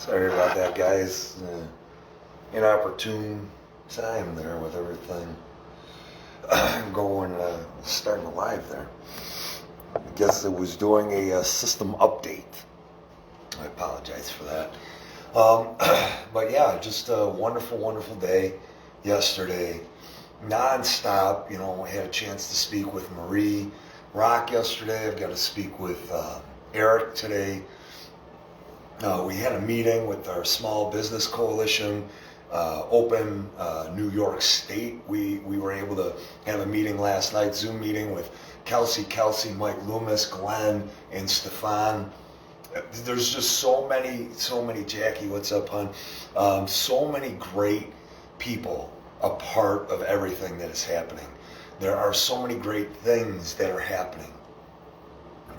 Sorry about that, guys. Inopportune time there with everything going, starting live there. I guess it was doing a system update. I apologize for that. But yeah, just a wonderful, wonderful day yesterday. Non-stop, I had a chance to speak with Marie Rock yesterday. I've got to speak with Eric today. We had a meeting with our Small Business Coalition, Open New York State. We were able to have a meeting last night, Zoom meeting with Kelsey, Mike Loomis, Glenn, and Stefan. There's just so many, Jackie, what's up, hon? So many great people a part of everything that is happening. There are so many great things that are happening.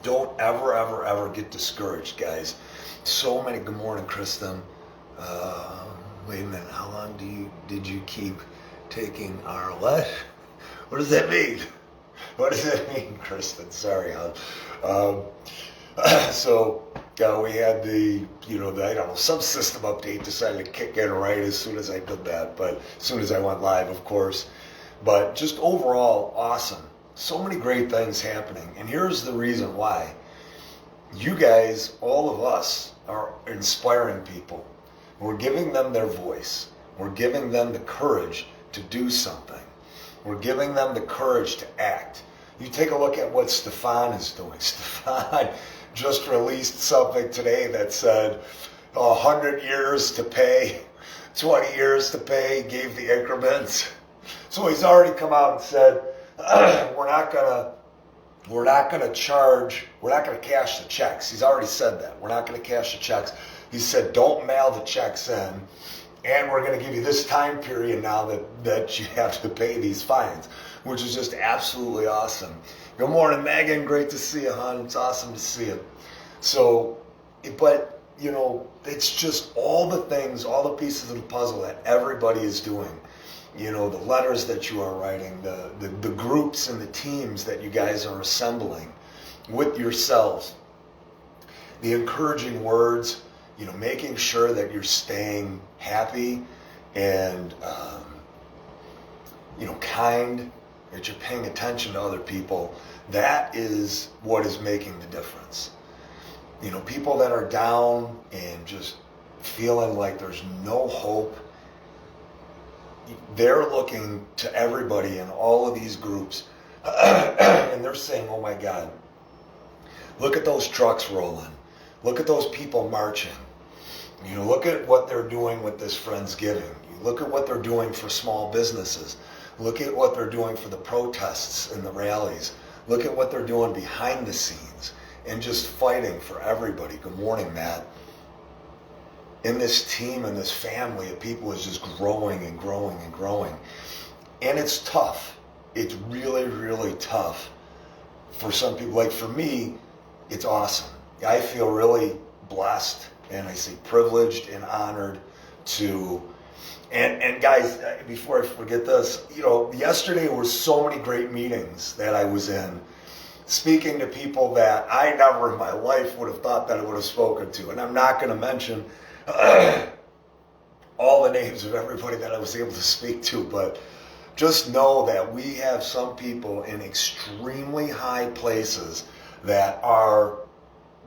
Don't ever get discouraged, guys. So many. Good morning, Kristen. Wait a minute. How long did you keep taking RLS? What does that mean? What does that mean, Kristen? Sorry, hon. So we had the subsystem update decided to kick in right as soon as I did that, but as soon as I went live, of course. But just overall, awesome. So many great things happening. And here's the reason why. You guys, all of us, are inspiring people. We're giving them their voice. We're giving them the courage to do something. We're giving them the courage to act. You take a look at what Stefan is doing. Stefan just released something today that said 100 years to pay, 20 years to pay, gave the increments. So he's already come out and said, we're not going to cash the checks. He's already said that. We're not going to cash the checks. He said, don't mail the checks in, and we're going to give you this time period now that you have to pay these fines, which is just absolutely awesome. Good morning, Megan. Great to see you, hon. It's awesome to see you. So, but, it's just all the things, all the pieces of the puzzle that everybody is doing. The letters that you are writing, the groups and the teams that you guys are assembling with yourselves, the encouraging words, making sure that you're staying happy and, kind, that you're paying attention to other people. That is what is making the difference. People that are down and just feeling like there's no hope, they're looking to everybody in all of these groups and they're saying, oh my God, look at those trucks rolling. Look at those people marching. Look at what they're doing with this Friendsgiving. Look at what they're doing for small businesses. Look at what they're doing for the protests and the rallies. Look at what they're doing behind the scenes and just fighting for everybody. Good morning, Matt. And this team and this family of people is just growing and growing and growing. And it's tough. It's really, really tough for some people. Like for me, it's awesome. I feel really blessed and I say privileged and honored to, and guys, before I forget this, yesterday were so many great meetings that I was in, speaking to people that I never in my life would have thought that I would have spoken to. And I'm not going to mention all the names of everybody that I was able to speak to, but just know that we have some people in extremely high places that are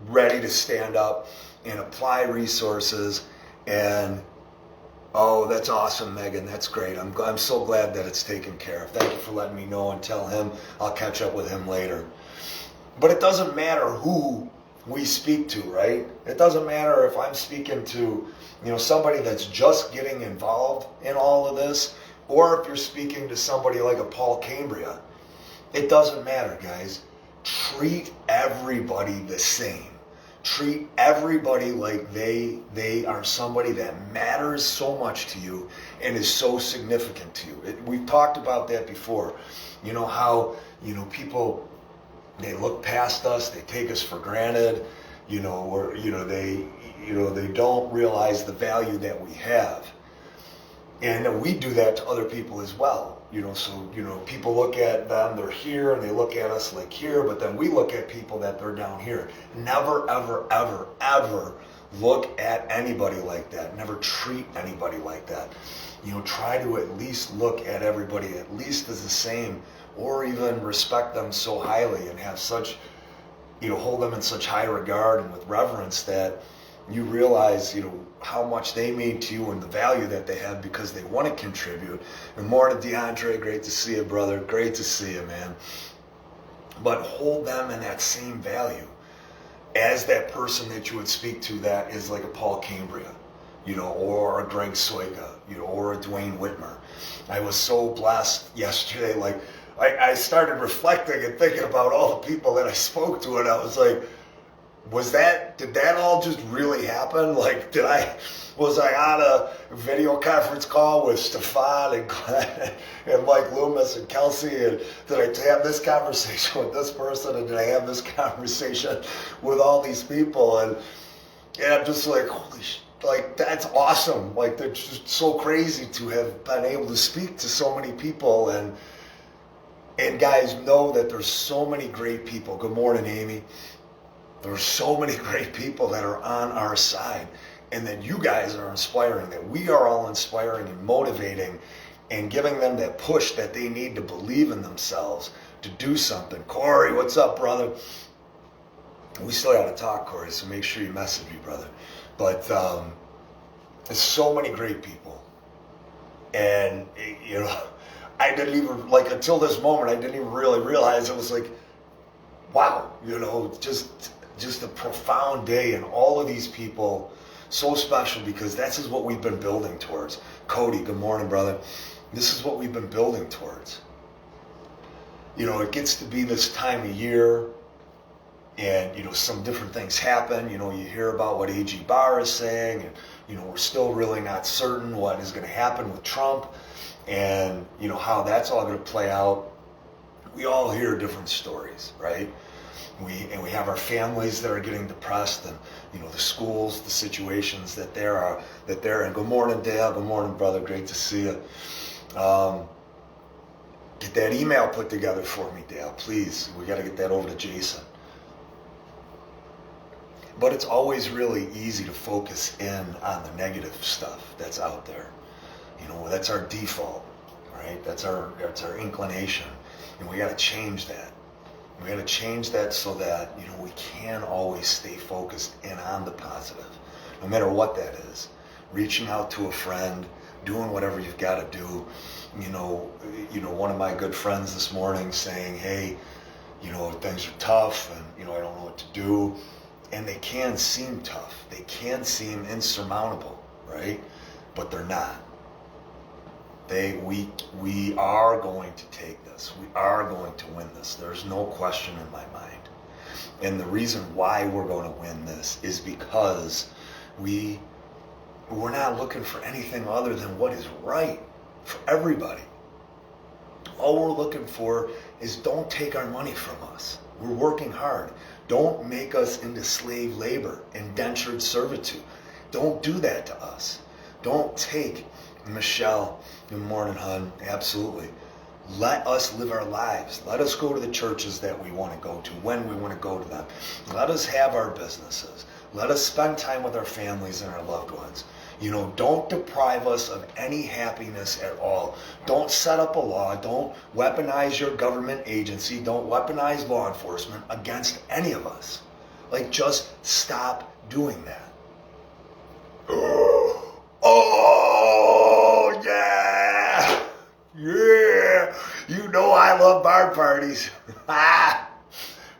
ready to stand up and apply resources. And oh, that's awesome, Megan. That's great. I'm so glad that it's taken care of. Thank you for letting me know and tell him. I'll catch up with him later. But it doesn't matter who we speak to, right? It doesn't matter if I'm speaking to, somebody that's just getting involved in all of this, or if you're speaking to somebody like a Paul Cambria. It doesn't matter, guys. Treat everybody the same. Treat everybody like they are somebody that matters so much to you and is so significant to you. We've talked about that before. How, people, they look past us, they take us for granted, or, they don't realize the value that we have. And we do that to other people as well. So, people look at them, they're here, and they look at us like here, but then we look at people that they're down here. Never, ever, ever, ever look at anybody like that. Never treat anybody like that. Try to at least look at everybody at least as the same, or even respect them so highly and have such, hold them in such high regard and with reverence that you realize, how much they mean to you and the value that they have because they want to contribute. Good morning, DeAndre. Great to see you, brother. Great to see you, man. But hold them in that same value as that person that you would speak to that is like a Paul Cambria, or a Greg Soika, or a Dwayne Whitmer. I was so blessed yesterday. Like, I started reflecting and thinking about all the people that I spoke to, and I was like, did that all just really happen? Like, was I on a video conference call with Stefan and Glenn and Mike Loomis and Kelsey, and did I have this conversation with this person, and did I have this conversation with all these people? And I'm just like, holy shit, like, that's awesome. Like, they're just so crazy to have been able to speak to so many people, and guys, know that there's so many great people. Good morning, Amy. There's so many great people that are on our side, and that you guys are inspiring, that we are all inspiring and motivating and giving them that push that they need to believe in themselves to do something. Corey, what's up, brother? We still got to talk, Corey, so make sure you message me, brother. But there's so many great people. And, I didn't even, until this moment, I didn't even really realize. It was like, wow, just a profound day, and all of these people so special because this is what we've been building towards. Cody, good morning, brother. This is what we've been building towards. It gets to be this time of year, and some different things happen. You hear about what A.G. Barr is saying, and we're still really not certain what is going to happen with Trump, and how that's all going to play out. We all hear different stories, right? We have our families that are getting depressed, and the schools, the situations that they're in. Good morning, Dale. Good morning, brother. Great to see you. Get that email put together for me, Dale, please. We got to get that over to Jason. But it's always really easy to focus in on the negative stuff that's out there. That's our default, right? That's our inclination, and we got to change that. We got to change that so that, we can always stay focused in on the positive, no matter what that is. Reaching out to a friend, doing whatever you've got to do. One of my good friends this morning saying, hey, things are tough, and, I don't know what to do. And they can seem tough. They can seem insurmountable, right? But they're not. We are going to take this. We are going to win this. There's no question in my mind. And the reason why we're going to win this is because we're not looking for anything other than what is right for everybody. All we're looking for is don't take our money from us. We're working hard. Don't make us into slave labor, indentured servitude. Don't do that to us. Don't take Michelle. Good morning, hon. Absolutely. Let us live our lives. Let us go to the churches that we want to go to when we want to go to them. Let us have our businesses. Let us spend time with our families and our loved ones. Don't deprive us of any happiness at all. Don't set up a law. Don't weaponize your government agency. Don't weaponize law enforcement against any of us. Just stop doing that. Oh, yeah. Yeah. I love bar parties. Man,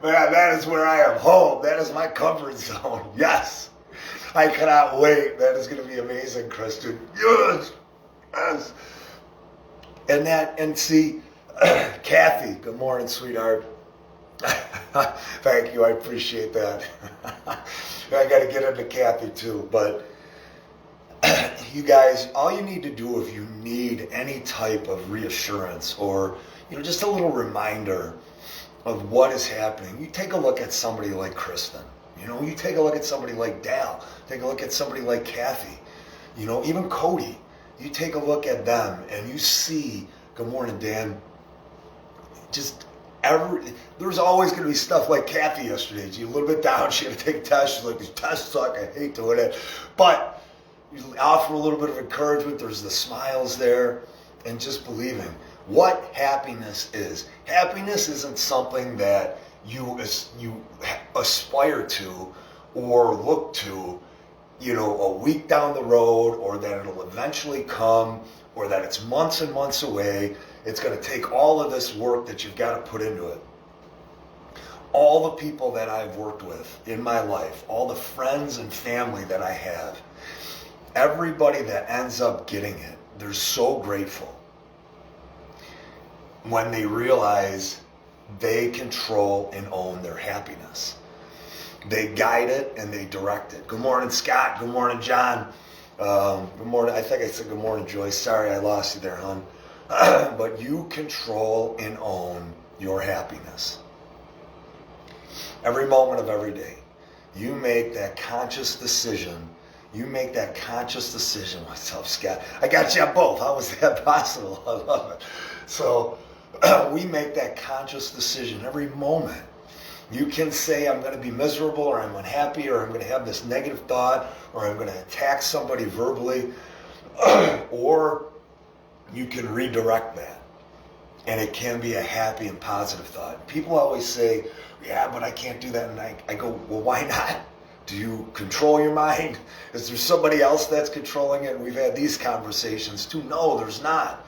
that is where I am home. That is my comfort zone. Yes. I cannot wait. That is going to be amazing, Kristen. Yes. Yes. And see, Kathy, good morning, sweetheart. Thank you. I appreciate that. I got to get into Kathy too. But you guys, all you need to do if you need any type of reassurance or, just a little reminder of what is happening, you take a look at somebody like Kristen. You take a look at somebody like Dal. Take a look at somebody like Kathy. Even Cody. you take a look at them and you see, good morning, Dan, just there's always going to be stuff like Kathy yesterday. She's a little bit down. She had to take a test. She's like, these tests suck. I hate doing it. But you offer a little bit of encouragement. There's the smiles there and just believing what happiness is. Happiness isn't something that you aspire to or look to, a week down the road, or that it'll eventually come, or that it's months and months away. It's going to take all of this work that you've got to put into it. All the people that I've worked with in my life, all the friends and family that I have, everybody that ends up getting it, they're so grateful when they realize they control and own their happiness. They guide it and they direct it. Good morning, Scott. Good morning, John. Good morning. I think I said good morning, Joyce. Sorry I lost you there, hon. But you control and own your happiness. Every moment of every day, you make that conscious decision. You make that conscious decision. What's up, Scott? I got you on both. How was that possible? I love it. So we make that conscious decision every moment. You can say, I'm going to be miserable, or I'm unhappy, or I'm going to have this negative thought, or I'm going to attack somebody verbally, or you can redirect that. And it can be a happy and positive thought. People always say, yeah, but I can't do that. And I go, well, why not? Do you control your mind? Is there somebody else that's controlling it? We've had these conversations too. No, there's not.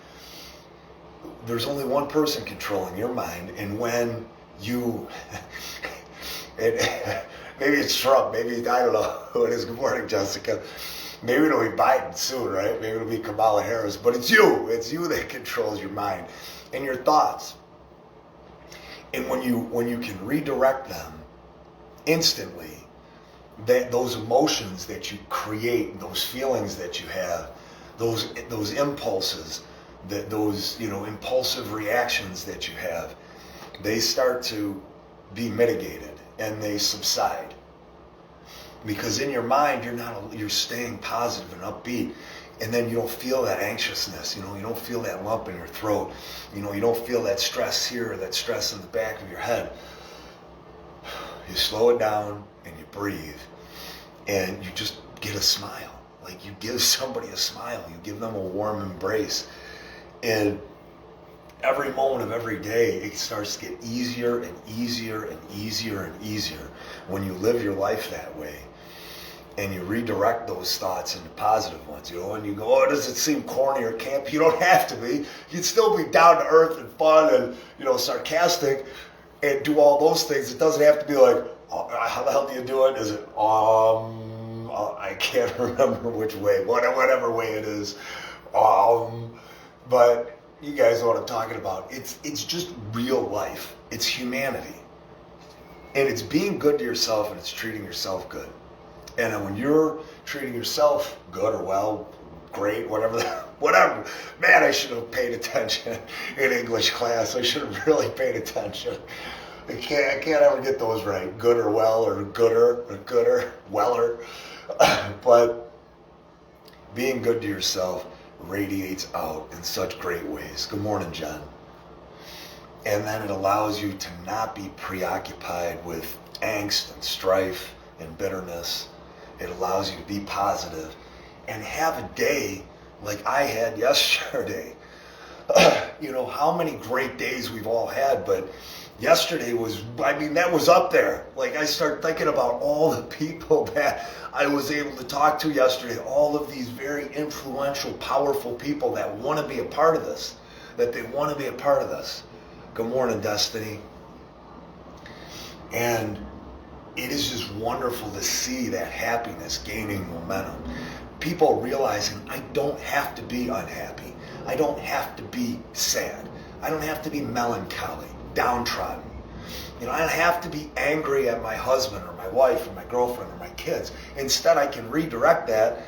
There's only one person controlling your mind. And when you, maybe it's Trump, maybe, I don't know who it is. Good morning, Jessica. Maybe it'll be Biden soon, right? Maybe it'll be Kamala Harris. But it's you. It's you that controls your mind and your thoughts. And when you can redirect them instantly, those emotions that you create, those feelings that you have, those impulses, those impulsive reactions that you have, they start to be mitigated and they subside. Because in your mind, you're staying positive and upbeat, and then you don't feel that anxiousness. You don't feel that lump in your throat. You don't feel that stress here or that stress in the back of your head. You slow it down and you breathe, and you just get a smile. Like you give somebody a smile. You give them a warm embrace, and every moment of every day, it starts to get easier and easier and easier and easier when you live your life that way. And you redirect those thoughts into positive ones, and you go, oh, does it seem corny or camp? You don't have to be. You can still be down to earth and fun and, sarcastic and do all those things. It doesn't have to be like, oh, how the hell do you do it? Is it, I can't remember which way, whatever way it is. But you guys know what I'm talking about. It's just real life. It's humanity. And it's being good to yourself, and it's treating yourself good. And when you're treating yourself good or well, great, whatever. Man, I should have paid attention in English class. I should have really paid attention. I can't ever get those right. Good or well, or gooder, weller. But being good to yourself radiates out in such great ways. Good morning, John. And then it allows you to not be preoccupied with angst and strife and bitterness. It allows you to be positive and have a day like I had yesterday. How many great days we've all had, but yesterday that was up there. Like I start thinking about all the people that I was able to talk to yesterday, all of these very influential, powerful people that want to be a part of this, that they want to be a part of this. Good morning, Destiny. And it is just wonderful to see that happiness gaining momentum. People realizing I don't have to be unhappy. I don't have to be sad. I don't have to be melancholy, downtrodden. I don't have to be angry at my husband or my wife or my girlfriend or my kids. Instead, I can redirect that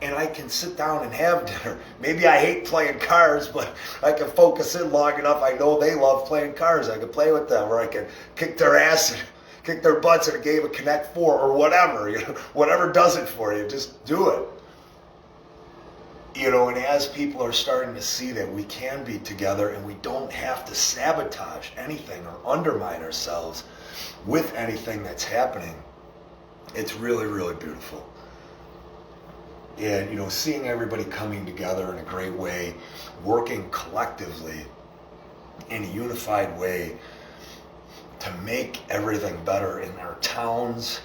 and I can sit down and have dinner. Maybe I hate playing cards, but I can focus in long enough. I know they love playing cards. I can play with them, or I can kick their ass and kick their butts in a game of Connect 4 or whatever. Whatever does it for you, just do it. And as people are starting to see that we can be together and we don't have to sabotage anything or undermine ourselves with anything that's happening, it's really, really beautiful. And, seeing everybody coming together in a great way, working collectively in a unified way to make everything better in our towns,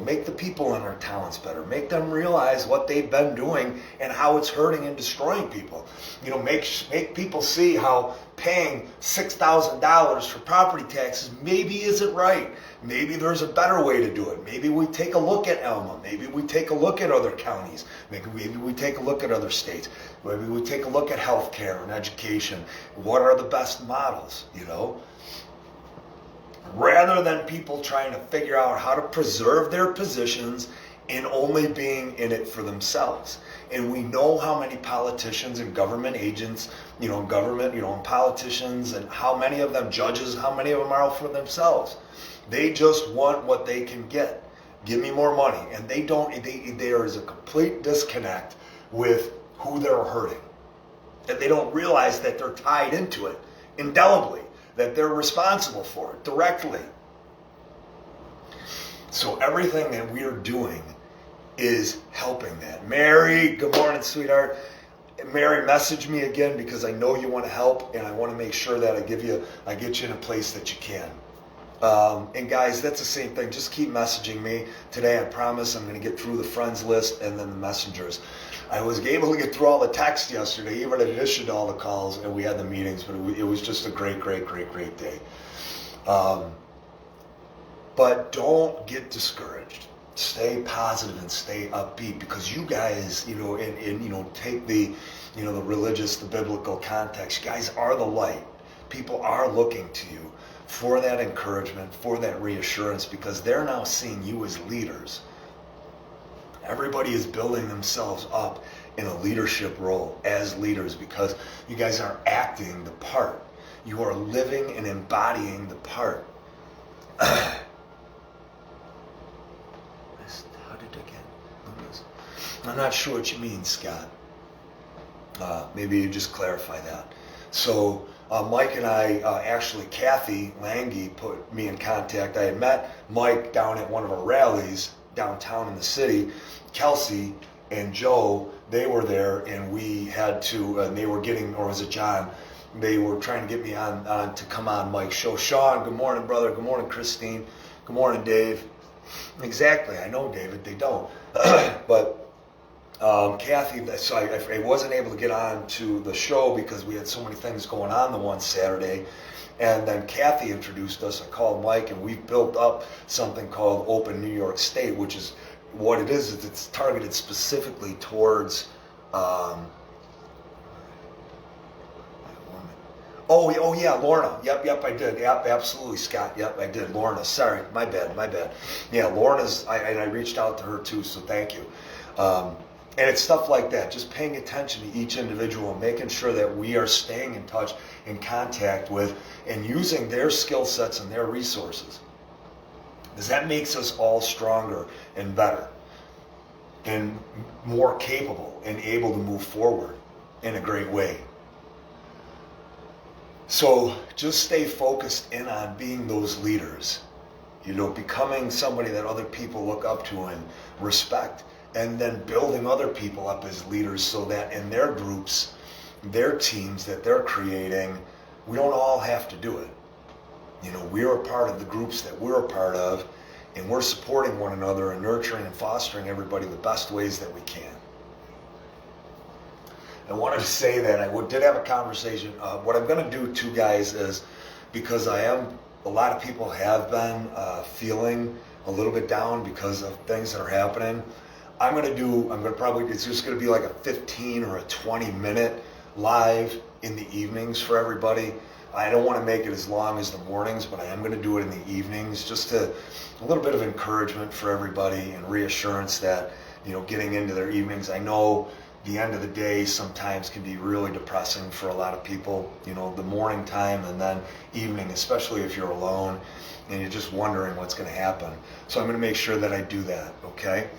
make the people in our towns better, make them realize what they've been doing and how it's hurting and destroying people. Make people see how paying $6,000 for property taxes maybe isn't right. Maybe there's a better way to do it. Maybe we take a look at Elma. Maybe we take a look at other counties. Maybe we take a look at other states. Maybe we take a look at healthcare and education. What are the best models, Rather than people trying to figure out how to preserve their positions and only being in it for themselves. And we know how many politicians and government agents, and politicians, and how many of them judges, how many of them are out for themselves. They just want what they can get. Give me more money. And there is a complete disconnect with who they're hurting. That they don't realize that they're tied into it indelibly, that they're responsible for it directly. So everything that we are doing is helping that. Mary, good morning, sweetheart. Mary, message me again because I know you want to help, and I want to make sure that I get you in a place that you can. And guys, that's the same thing. Just keep messaging me. Today, I promise I'm going to get through the friends list and then the messengers. I was able to get through all the texts yesterday, even in addition to all the calls, and we had the meetings, but it was just a great, great, great, great day. But don't get discouraged. Stay positive and stay upbeat, because you guys, take the, the religious, the biblical context. You guys are the light. People are looking to you for that encouragement, for that reassurance, because they're now seeing you as leaders. Everybody is building themselves up in a leadership role as leaders because you guys are acting the part. You are living and embodying the part. How did I get? I'm not sure what you mean, Scott. Maybe you just clarify that. So Mike and I, actually Kathy Lange put me in contact. I had met Mike down at one of our rallies downtown in the city. Kelsey and Joe, they were there, and we had to, they were getting, or was it John? They were trying to get me on to come on Mike's show. Sean, good morning, brother. Good morning, Christine. Good morning, Dave. Exactly, I know, David, they don't. But Kathy, so I wasn't able to get on to the show because we had so many things going on the one Saturday. And then Kathy introduced us. I called Mike, and we've built up something called Open New York State, which is what it is it's targeted specifically towards Oh yeah, Lorna. Yep, I did. Yep, absolutely, Scott. Yep, I did. Lorna, sorry, my bad. Yeah, Lorna's, I reached out to her too, so thank you. And it's stuff like that, just paying attention to each individual, making sure that we are staying in touch, in contact with, and using their skill sets and their resources. Because that makes us all stronger and better and more capable and able to move forward in a great way. So just stay focused in on being those leaders, becoming somebody that other people look up to and respect, and then building other people up as leaders so that in their groups, their teams that they're creating, we don't all have to do it. We're a part of the groups that we're a part of, and we're supporting one another and nurturing and fostering everybody the best ways that we can. I wanted to say that I did have a conversation. What I'm going to do too, guys, is because a lot of people have been feeling a little bit down because of things that are happening. It's just going to be like a 15 or a 20 minute live in the evenings for everybody. I don't want to make it as long as the mornings, but I am going to do it in the evenings, just a little bit of encouragement for everybody and reassurance that, getting into their evenings. I know the end of the day sometimes can be really depressing for a lot of people, the morning time and then evening, especially if you're alone and you're just wondering what's going to happen. So I'm going to make sure that I do that, okay?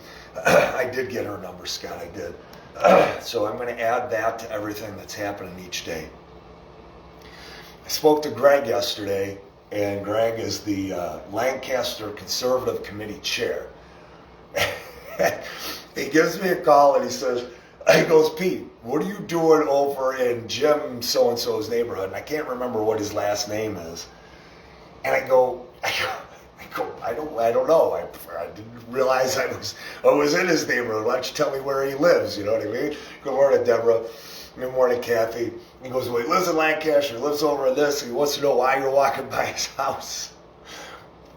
I did get her number, Scott, I did. So I'm going to add that to everything that's happening each day. I spoke to Greg yesterday, and Greg is the Lancaster Conservative Committee chair. He gives me a call and he goes, Pete, what are you doing over in Jim so-and-so's neighborhood? And I can't remember what his last name is. And I go, I don't know. I didn't realize I was in his neighborhood. Why don't you tell me where he lives? You know what I mean? Good morning, Deborah. Good morning, Kathy. He goes, well, he lives in Lancaster. He lives over in this. He wants to know why you're walking by his house.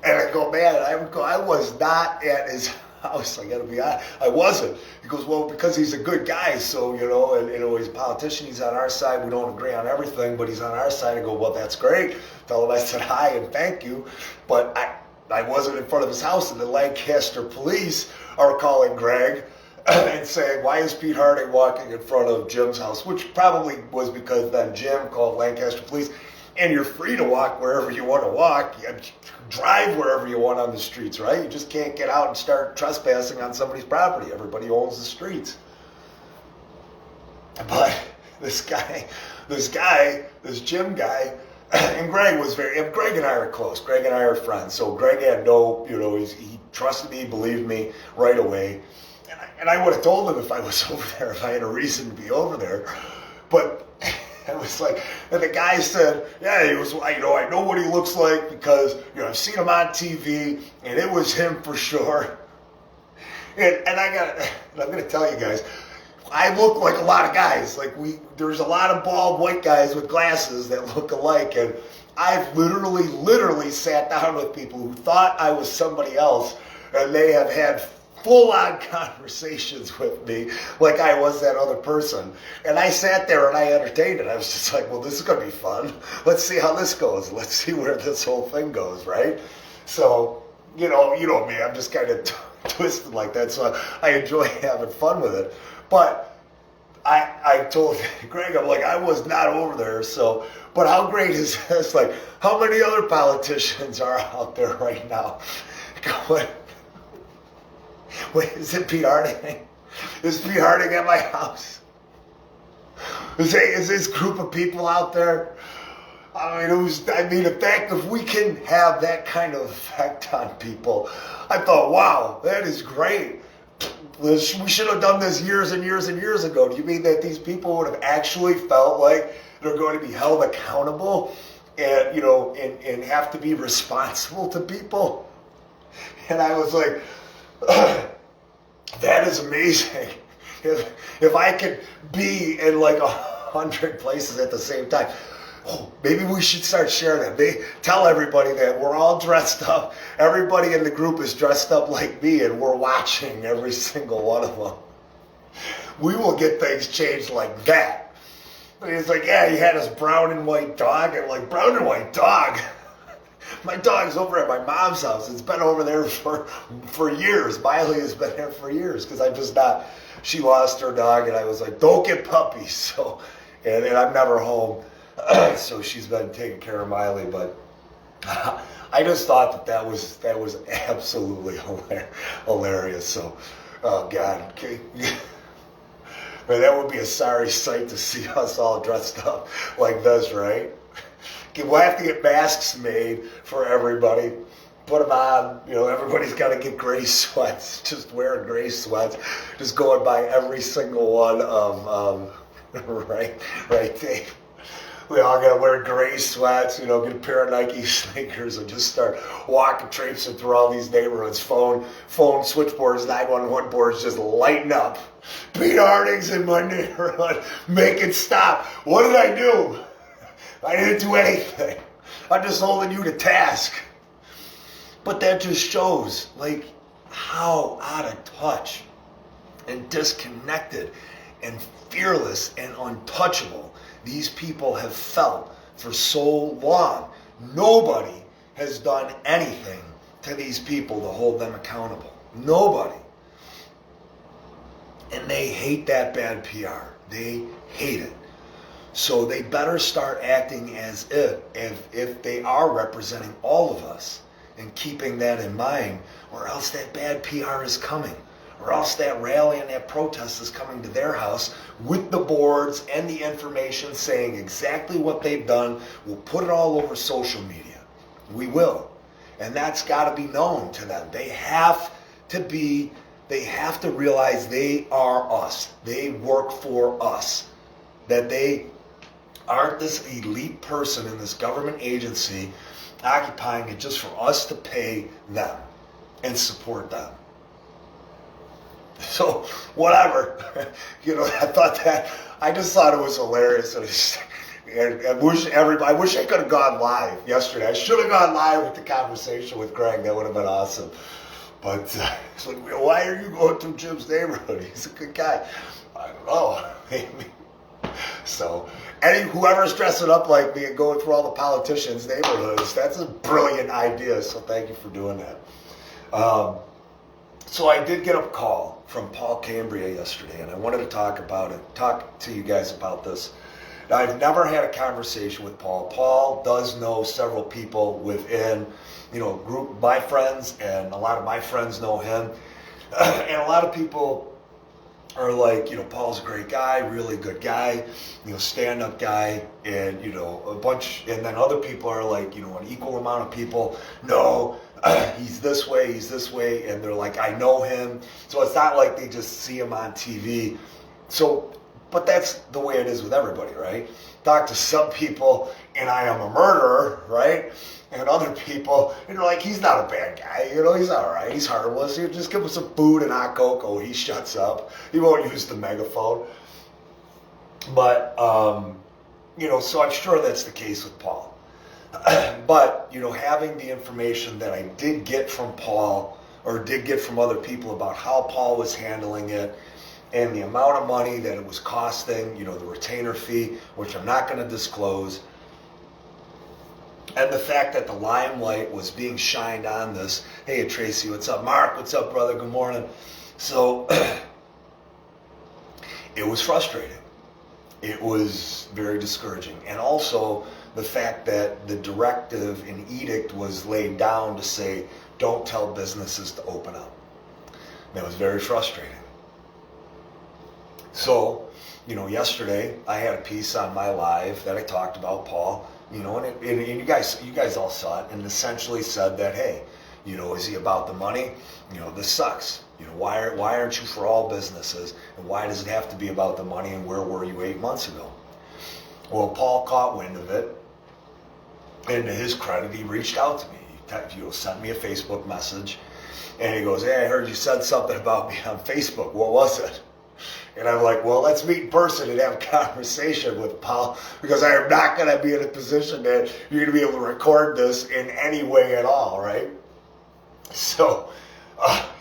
And I go, man, I was not at his house. I got to be honest. I wasn't. He goes, well, because he's a good guy. So, and he's a politician. He's on our side. We don't agree on everything, but he's on our side. I go, well, that's great. Tell him I said hi and thank you. But I wasn't in front of his house, and the Lancaster police are calling Greg and saying, why is Pete Harding walking in front of Jim's house? Which probably was because then Jim called Lancaster police, and you're free to walk wherever you want to walk. You drive wherever you want on the streets, right? You just can't get out and start trespassing on somebody's property. Everybody owns the streets. But this Jim guy, and Greg and I are close. Greg and I are friends. So Greg had he trusted me, believed me right away. And I would have told him if I was over there, if I had a reason to be over there. But it was like, and the guy said, yeah, he was, I know what he looks like because, I've seen him on TV and it was him for sure. And I'm going to tell you guys, I look like a lot of guys. There's a lot of bald white guys with glasses that look alike. And I've literally sat down with people who thought I was somebody else, and they have had full-on conversations with me like I was that other person. And I sat there and I entertained it. I was just like, well, this is going to be fun. Let's see how this goes. Let's see where this whole thing goes, right? So, you know me. I'm just kind of twisted like that. So I enjoy having fun with it. But I told Greg, I'm like, I was not over there. So, but how great is this? Like, how many other politicians are out there right now going, wait, is it Pete Harding? Is Pete Harding at my house? Is this group of people out there? If we can have that kind of effect on people, I thought, wow, that is great. We should have done this years and years and years ago. Do you mean that these people would have actually felt like they're going to be held accountable and, and have to be responsible to people? And I was like, that is amazing. If I could be in 100 places at the same time, maybe we should start sharing that. Tell everybody that we're all dressed up. Everybody in the group is dressed up like me, and we're watching every single one of them. We will get things changed like that. And he's like, yeah, he had his brown and white dog. And like, brown and white dog? My dog's over at my mom's house. It's been over there for years. Miley has been there for years because she lost her dog, and I was like, don't get puppies. So, and I'm never home. So she's been taking care of Miley, but I just thought that was absolutely hilarious. So, oh God, okay. Man, that would be a sorry sight to see us all dressed up like this, right? We'll have to get masks made for everybody. Put them on. Everybody's got to get gray sweats. Just wearing gray sweats. Just going by every single one of right, Dave. We all got to wear gray sweats, get a pair of Nike sneakers and just start walking, traipsing through all these neighborhoods. Phone switchboards, 911 boards just lighting up. Pete Harding's in my neighborhood. Make it stop. What did I do? I didn't do anything. I'm just holding you to task. But that just shows, how out of touch and disconnected and fearless and untouchable these people have felt for so long. Nobody has done anything to these people to hold them accountable. Nobody. And they hate that bad PR. They hate it. So they better start acting as if they are representing all of us and keeping that in mind, or else that bad PR is coming. or else that rally and that protest is coming to their house with the boards and the information saying exactly what they've done. We'll put it all over social media. We will. And that's got to be known to them. They have to realize they are us. They work for us. That they aren't this elite person in this government agency occupying it just for us to pay them and support them. So, whatever. I just thought it was hilarious. And I wish I could have gone live yesterday. I should have gone live with the conversation with Greg. That would have been awesome. But it's like, why are you going through Jim's neighborhood? He's a good guy. I don't know. Maybe. So, whoever's dressing up like me and going through all the politicians' neighborhoods, that's a brilliant idea. So thank you for doing that. So I did get a call from Paul Cambria yesterday, and I wanted to talk to you guys about this. Now, I've never had a conversation with Paul. Paul does know several people within, a group, my friends, and a lot of my friends know him. And a lot of people are like, Paul's a great guy, really good guy, stand-up guy, and, a bunch, and then other people are like, an equal amount of people, no, he's this way, and they're like, I know him. So it's not like they just see him on TV. So, but that's the way it is with everybody, right? Talk to some people, and I am a murderer, right? And other people, and they're like, he's not a bad guy, he's all right, he's harmless. You just give him some food and hot cocoa, he shuts up. He won't use the megaphone. But, so I'm sure that's the case with Paul. But, having the information that I did get from Paul, or did get from other people about how Paul was handling it, and the amount of money that it was costing, the retainer fee, which I'm not going to disclose, and the fact that the limelight was being shined on this. Hey, Tracy, what's up? Mark, what's up, brother? Good morning. So, it was frustrating. It was very discouraging. And also, the fact that the directive and edict was laid down to say, don't tell businesses to open up. That was very frustrating. So, yesterday, I had a piece on my live that I talked about Paul. And you guys all saw it, and essentially said that, hey, is he about the money? This sucks. Why aren't you for all businesses? And why does it have to be about the money? And where were you 8 months ago? Well, Paul caught wind of it, and to his credit, he reached out to me. He sent me a Facebook message, and he goes, hey, I heard you said something about me on Facebook. What was it? And I'm like, well, let's meet in person and have a conversation with Paul, because I am not going to be in a position that you're going to be able to record this in any way at all, right? So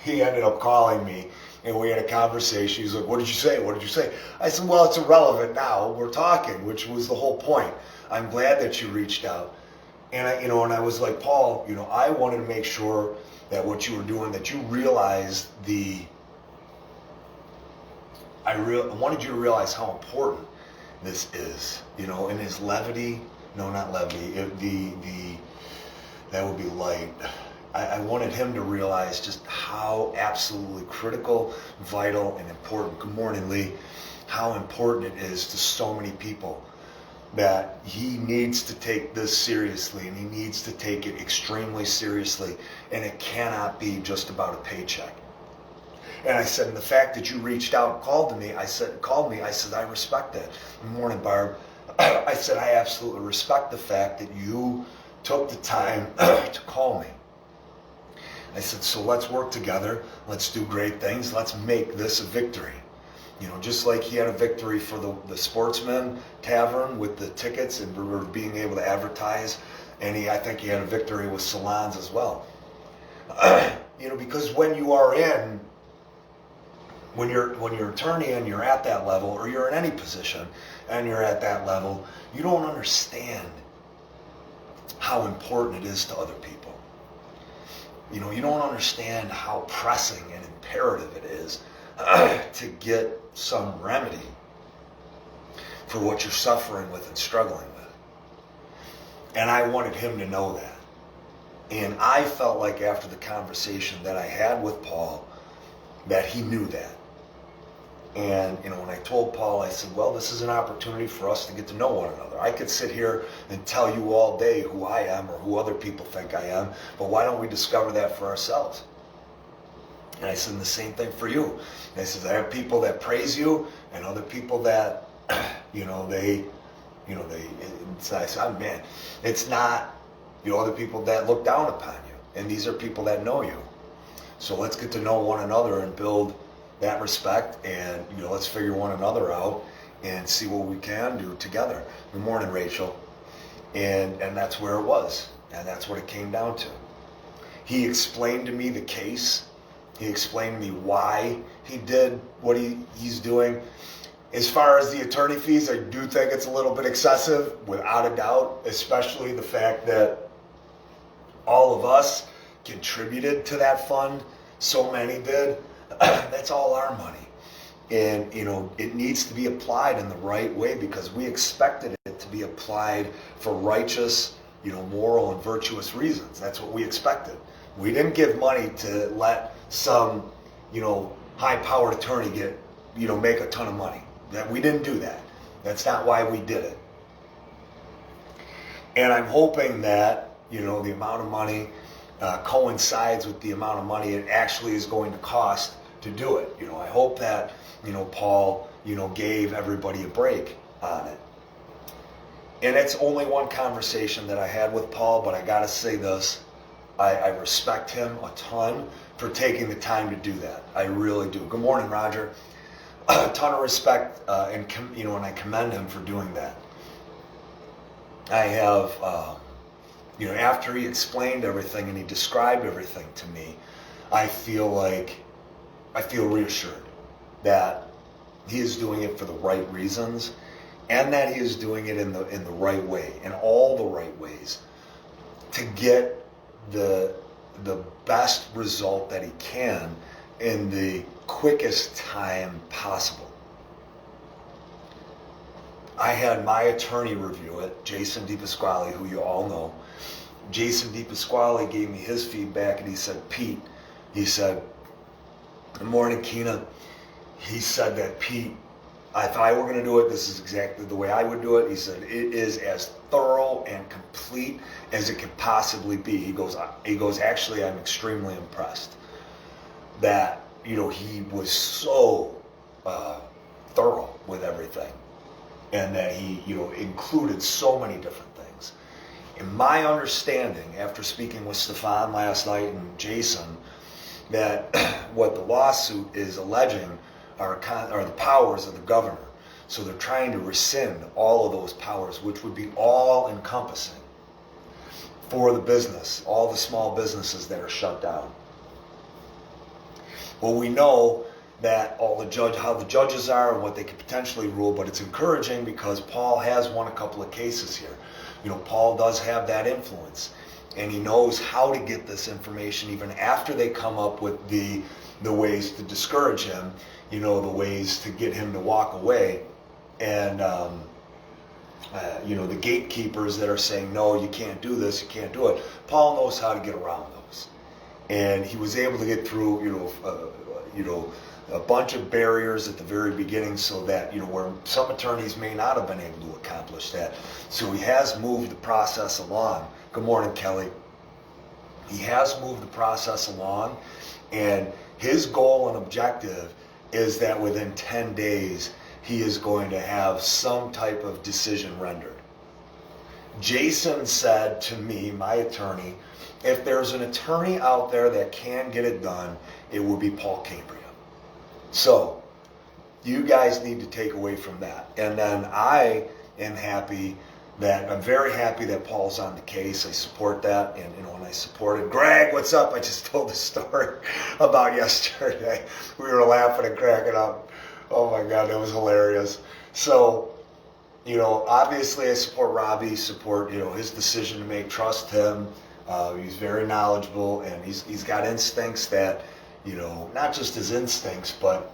he ended up calling me, and we had a conversation. He's like, what did you say? What did you say? I said, well, it's irrelevant now. We're talking, which was the whole point. I'm glad that you reached out. And I was like, Paul, I wanted to make sure that what you were doing, that you realized I wanted you to realize how important this is, in his levity. No, not levity. That would be light. I wanted him to realize just how absolutely critical, vital, and important. Good morning, Lee. How important it is to so many people, that he needs to take this seriously, and he needs to take it extremely seriously, and it cannot be just about a paycheck. And I said, and the fact that you reached out and called me, I said, I respect that. Good morning, Barb. I said, I absolutely respect the fact that you took the time to call me. I said, so let's work together. Let's do great things. Let's make this a victory. Just like he had a victory for the Sportsman Tavern with the tickets and we're being able to advertise. And I think he had a victory with salons as well. Because when you are when you're attorney and you're at that level, or you're in any position and you're at that level, you don't understand how important it is to other people. You don't understand how pressing and imperative it is to get some remedy for what you're suffering with and struggling with. And I wanted him to know that. And I felt like after the conversation that I had with Paul, that he knew that. And, when I told Paul, I said, well, this is an opportunity for us to get to know one another. I could sit here and tell you all day who I am or who other people think I am, but why don't we discover that for ourselves? And I said, the same thing for you. And I said, I have people that praise you and other people that, it's not, other people that look down upon you. And these are people that know you. So let's get to know one another and build that respect, and let's figure one another out and see what we can do together. Good morning, Rachel. And that's where it was, and that's what it came down to. He explained to me the case. He explained to me why he did what he's doing. As far as the attorney fees, I do think it's a little bit excessive, without a doubt, especially the fact that all of us contributed to that fund. So many did. That's all our money. And, it needs to be applied in the right way because we expected it to be applied for righteous, moral and virtuous reasons. That's what we expected. We didn't give money to let some, high-powered attorney get, make a ton of money. We didn't do that. That's not why we did it. And I'm hoping that, the amount of money coincides with the amount of money it actually is going to cost to do it. I hope that, Paul, gave everybody a break on it. And it's only one conversation that I had with Paul, but I gotta say this, I respect him a ton for taking the time to do that. I really do. Good morning, Roger. A ton of respect, and I commend him for doing that. I have, after he explained everything and he described everything to me, I feel reassured that he is doing it for the right reasons and that he is doing it in the right way, in all the right ways, to get the best result that he can in the quickest time possible. I had my attorney review it, Jason DePasquale, who you all know. Jason DePasquale gave me his feedback, and he said, Pete, he said, good morning, Keena. He said that, Pete, if I were going to do it, this is exactly the way I would do it. He said, it is as thorough and complete as it could possibly be. He goes, actually, I'm extremely impressed that, he was so thorough with everything, and that he, included so many different things. In my understanding, after speaking with Stefan last night and Jason, that what the lawsuit is alleging are the powers of the governor. So they're trying to rescind all of those powers, which would be all-encompassing for the business, all the small businesses that are shut down. Well, we know that how the judges are and what they could potentially rule, but it's encouraging because Paul has won a couple of cases here. Paul does have that influence, and he knows how to get this information even after they come up with the ways to discourage him, the ways to get him to walk away. And, the gatekeepers that are saying, no, you can't do this, you can't do it. Paul knows how to get around those. And he was able to get through, a bunch of barriers at the very beginning, so that, where some attorneys may not have been able to accomplish that. So he has moved the process along. Good morning, Kelly. He has moved the process along, and his goal and objective is that within 10 days, he is going to have some type of decision rendered. Jason said to me, my attorney, if there's an attorney out there that can get it done, it would be Paul Cambria. So, you guys need to take away from that. And then I'm very happy that Paul's on the case. I support that, and I supported Greg. What's up? I just told the story about yesterday. We were laughing and cracking up. Oh my God, that was hilarious. So, obviously I support Robbie, support his decision to make. Trust him. He's very knowledgeable, and he's got instincts that, not just his instincts, but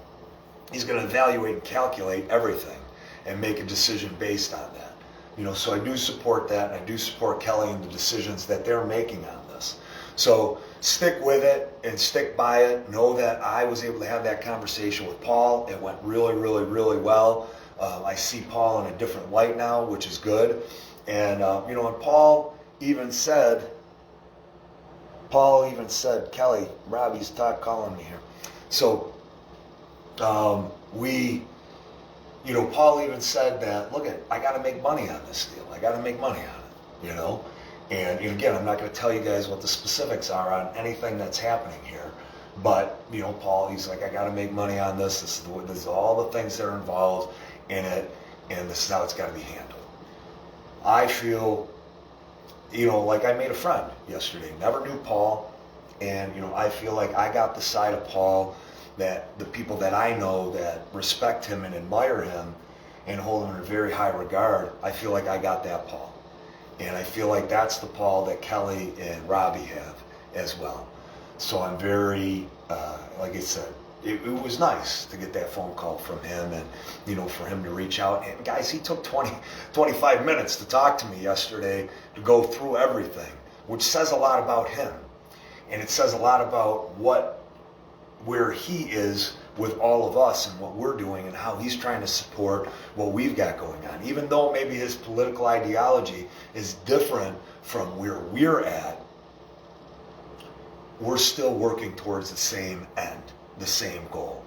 he's going to evaluate and calculate everything and make a decision based on that. So I do support that, and I do support Kelly and the decisions that they're making on this. So stick with it and stick by it. Know that I was able to have that conversation with Paul. It went really, really, really well. I see Paul in a different light now, which is good. And, and Paul even said, Kelly, Robbie's calling me here. So Paul even said that, look, I got to make money on this deal. I got to make money on it, And again, I'm not going to tell you guys what the specifics are on anything that's happening here. But, Paul, he's like, I got to make money on this. This is all the things that are involved in it, and this is how it's got to be handled. I feel, like I made a friend yesterday. Never knew Paul, and, I feel like I got the side of Paul that the people that I know that respect him and admire him and hold him in a very high regard, I feel like I got that Paul. And I feel like that's the Paul that Kelly and Robbie have as well. So I'm very, like I said, it was nice to get that phone call from him and, for him to reach out. And guys, he took 25 minutes to talk to me yesterday to go through everything, which says a lot about him. And it says a lot about where he is with all of us and what we're doing and how he's trying to support what we've got going on. Even though maybe his political ideology is different from where we're at, we're still working towards the same end, the same goal.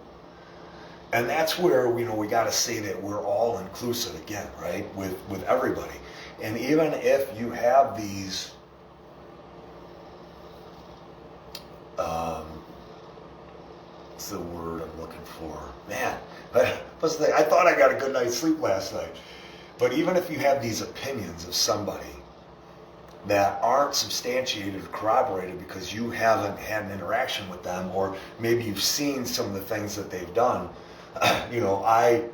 And that's where, we got to say that we're all inclusive again, right? With everybody. And even if you have these what's the word I'm looking for? Man, what's the thing? I thought I got a good night's sleep last night. But even if you have these opinions of somebody that aren't substantiated or corroborated because you haven't had an interaction with them, or maybe you've seen some of the things that they've done, I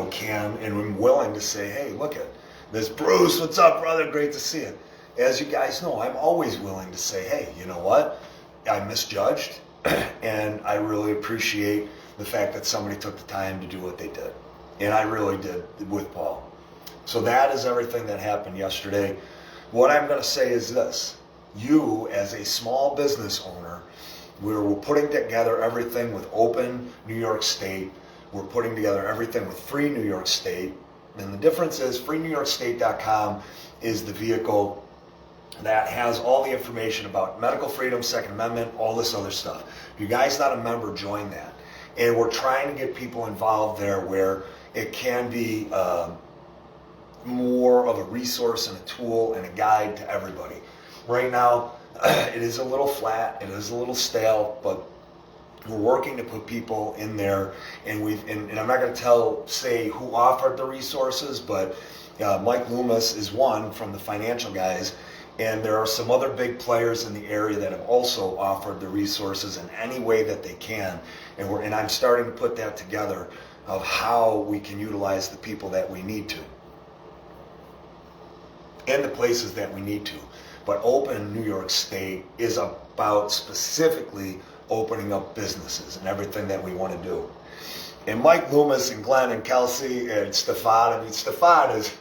can and am willing to say, hey, look at this, Bruce, what's up, brother? Great to see you. As you guys know, I'm always willing to say, hey, you know what? I misjudged, and I really appreciate the fact that somebody took the time to do what they did. And I really did with Paul. So that is everything that happened yesterday. What I'm going to say is this. You, as a small business owner, we're putting together everything with Open New York State. We're putting together everything with Free New York State. And the difference is freenewyorkstate.com is the vehicle that has all the information about medical freedom, Second Amendment, all this other stuff. If you guys not a member, join that. And we're trying to get people involved there where it can be more of a resource and a tool and a guide to everybody. Right now, it is a little flat, it is a little stale, but we're working to put people in there, and I'm not going to say who offered the resources, but Mike Loomis is one from the financial guys, and there are some other big players in the area that have also offered the resources in any way that they can, and I'm starting to put that together of how we can utilize the people that we need to in the places that we need to. But Open New York State is about specifically opening up businesses and everything that we want to do. And Mike Loomis and Glenn and Kelsey and Stefan, Stefan is,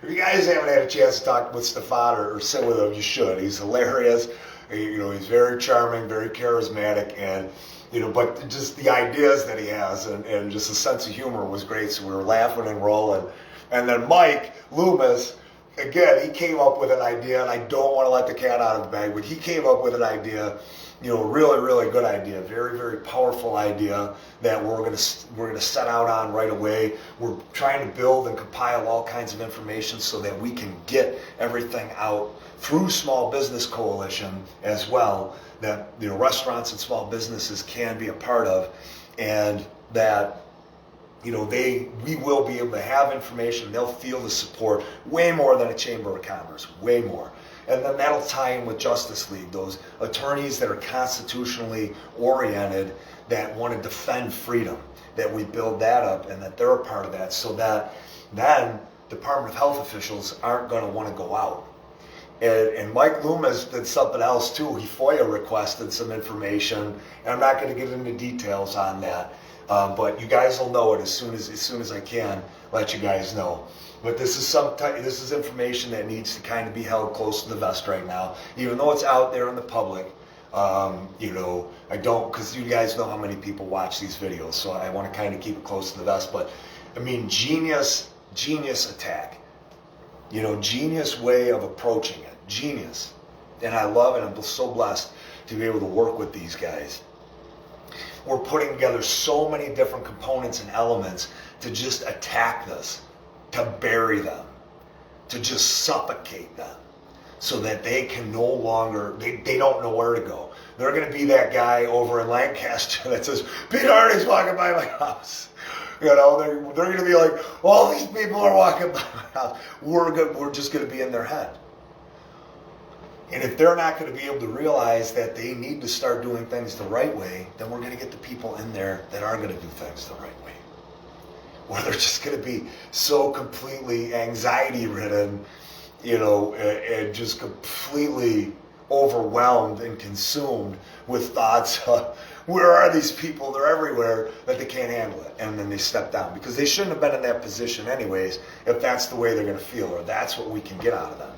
if you guys haven't had a chance to talk with Stefan or sit with him, you should. He's hilarious. He's very charming, very charismatic, and but just the ideas that he has and just a sense of humor was great. So we were laughing and rolling. And then Mike Loomis, again, he came up with an idea, and I don't want to let the cat out of the bag, but he came up with an idea, really, really good idea, very, very powerful idea that we're gonna set out on right away. We're trying to build and compile all kinds of information so that we can get everything out through Small Business Coalition as well, that restaurants and small businesses can be a part of, and that we will be able to have information. They'll feel the support way more than a Chamber of Commerce, way more. And then that'll tie in with Justice League, those attorneys that are constitutionally oriented that want to defend freedom, that we build that up and that they're a part of that, so that then Department of Health officials aren't going to want to go out. And Mike Loomis did something else too. He FOIA requested some information, and I'm not going to get into details on that. But you guys will know it as soon as I can. let you guys know. But this is information that needs to kind of be held close to the vest right now, even though it's out there in the public. I don't, because you guys know how many people watch these videos, so I want to kind of keep it close to the vest. But I mean, genius attack. Genius way of approaching it. Genius. And I love it. I'm so blessed to be able to work with these guys. We're putting together so many different components and elements to just attack this, to bury them, to just suffocate them, so that they can no longer, they don't know where to go. They're going to be that guy over in Lancaster that says, Pete Hardy's walking by my house. They're going to be like, all these people are walking by my house. We're just going to be in their head. And if they're not going to be able to realize that they need to start doing things the right way, then we're going to get the people in there that are going to do things the right way. Or they're just going to be so completely anxiety-ridden, and just completely overwhelmed and consumed with thoughts, where are these people? They're everywhere, that they can't handle it. And then they step down, because they shouldn't have been in that position anyways, if that's the way they're going to feel, or that's what we can get out of them.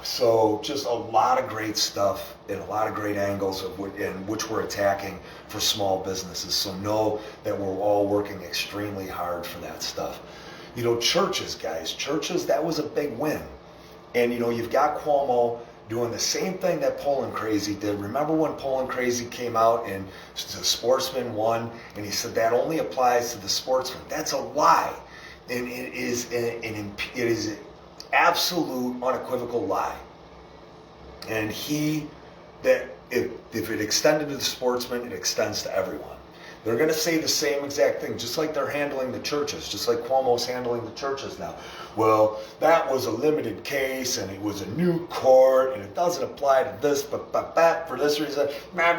So just a lot of great stuff and a lot of great angles in which we're attacking for small businesses. So know that we're all working extremely hard for that stuff. Churches, guys, that was a big win. And you've got Cuomo doing the same thing that Poland Crazy did. Remember when Poland Crazy came out and the Sportsman won, and he said that only applies to the sportsman? That's a lie. And it is an absolute unequivocal lie. And if it extended to the sportsman, it extends to everyone. They're going to say the same exact thing, just like they're handling the churches, just like Cuomo's handling the churches now. Well, that was a limited case, and it was a new court, and it doesn't apply to this, but for this reason. Hey,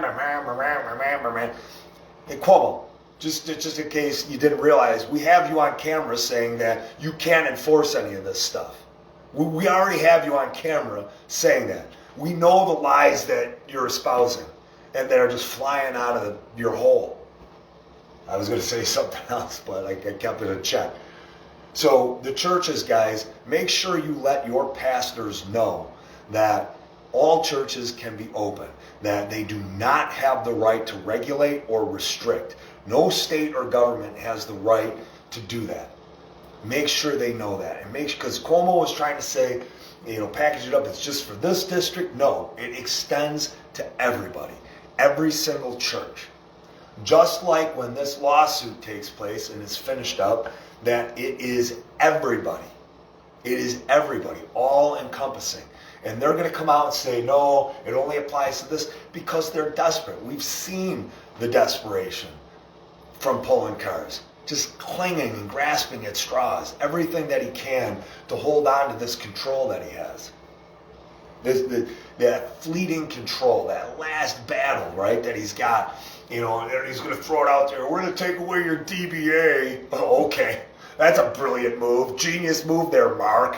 Cuomo, just in case you didn't realize, we have you on camera saying that you can't enforce any of this stuff. We already have you on camera saying that. We know the lies that you're espousing and that are just flying out of your hole. I was going to say something else, but I kept it in check. So the churches, guys, make sure you let your pastors know that all churches can be open, that they do not have the right to regulate or restrict. No state or government has the right to do that. Make sure they know that. And because Cuomo was trying to say, package it up, it's just for this district. No, it extends to everybody, every single church. Just like when this lawsuit takes place and is finished up, that it is everybody. It is everybody, all encompassing. And they're going to come out and say, no, it only applies to this, because they're desperate. We've seen the desperation from pulling cars, just clinging and grasping at straws, everything that he can to hold on to this control that he has. That fleeting control, that last battle, right, that he's got, and he's going to throw it out there. We're going to take away your DBA. Oh, okay. That's a brilliant move. Genius move there, Mark.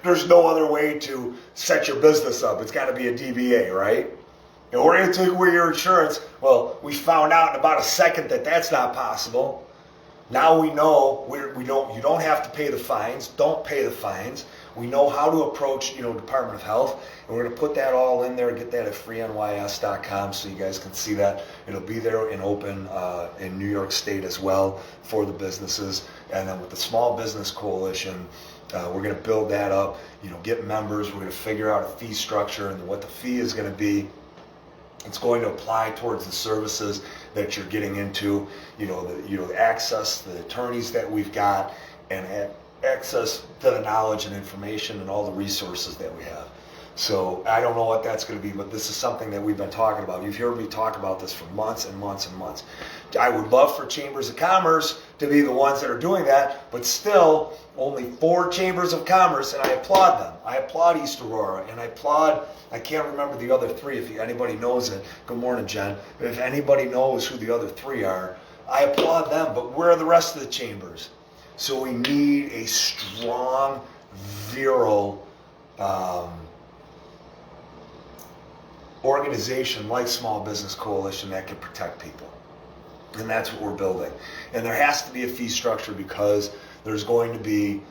There's no other way to set your business up. It's got to be a DBA, right? And we're going to take away your insurance. Well, we found out in about a second that that's not possible. Now we know you don't have to pay the fines. Don't pay the fines. We know how to approach, Department of Health, and we're going to put that all in there. Get that at freenys.com so you guys can see that. It'll be there and open in New York State as well for the businesses. And then with the Small Business Coalition, we're going to build that up. Get members. We're going to figure out a fee structure and what the fee is going to be. It's going to apply towards the services that you're getting into, the access to the attorneys that we've got, and access to the knowledge and information and all the resources that we have. So I don't know what that's going to be, but this is something that we've been talking about. You've heard me talk about this for months and months and months. I would love for chambers of commerce to be the ones that are doing that, but still only 4 chambers of commerce, and I applaud them. I applaud East Aurora, and I can't remember the other 3. If anybody knows it, good morning, Jen. If anybody knows who the other 3 are, I applaud them, but where are the rest of the chambers? So we need a strong, virile organization like Small Business Coalition that can protect people. And that's what we're building. And there has to be a fee structure because there's going to be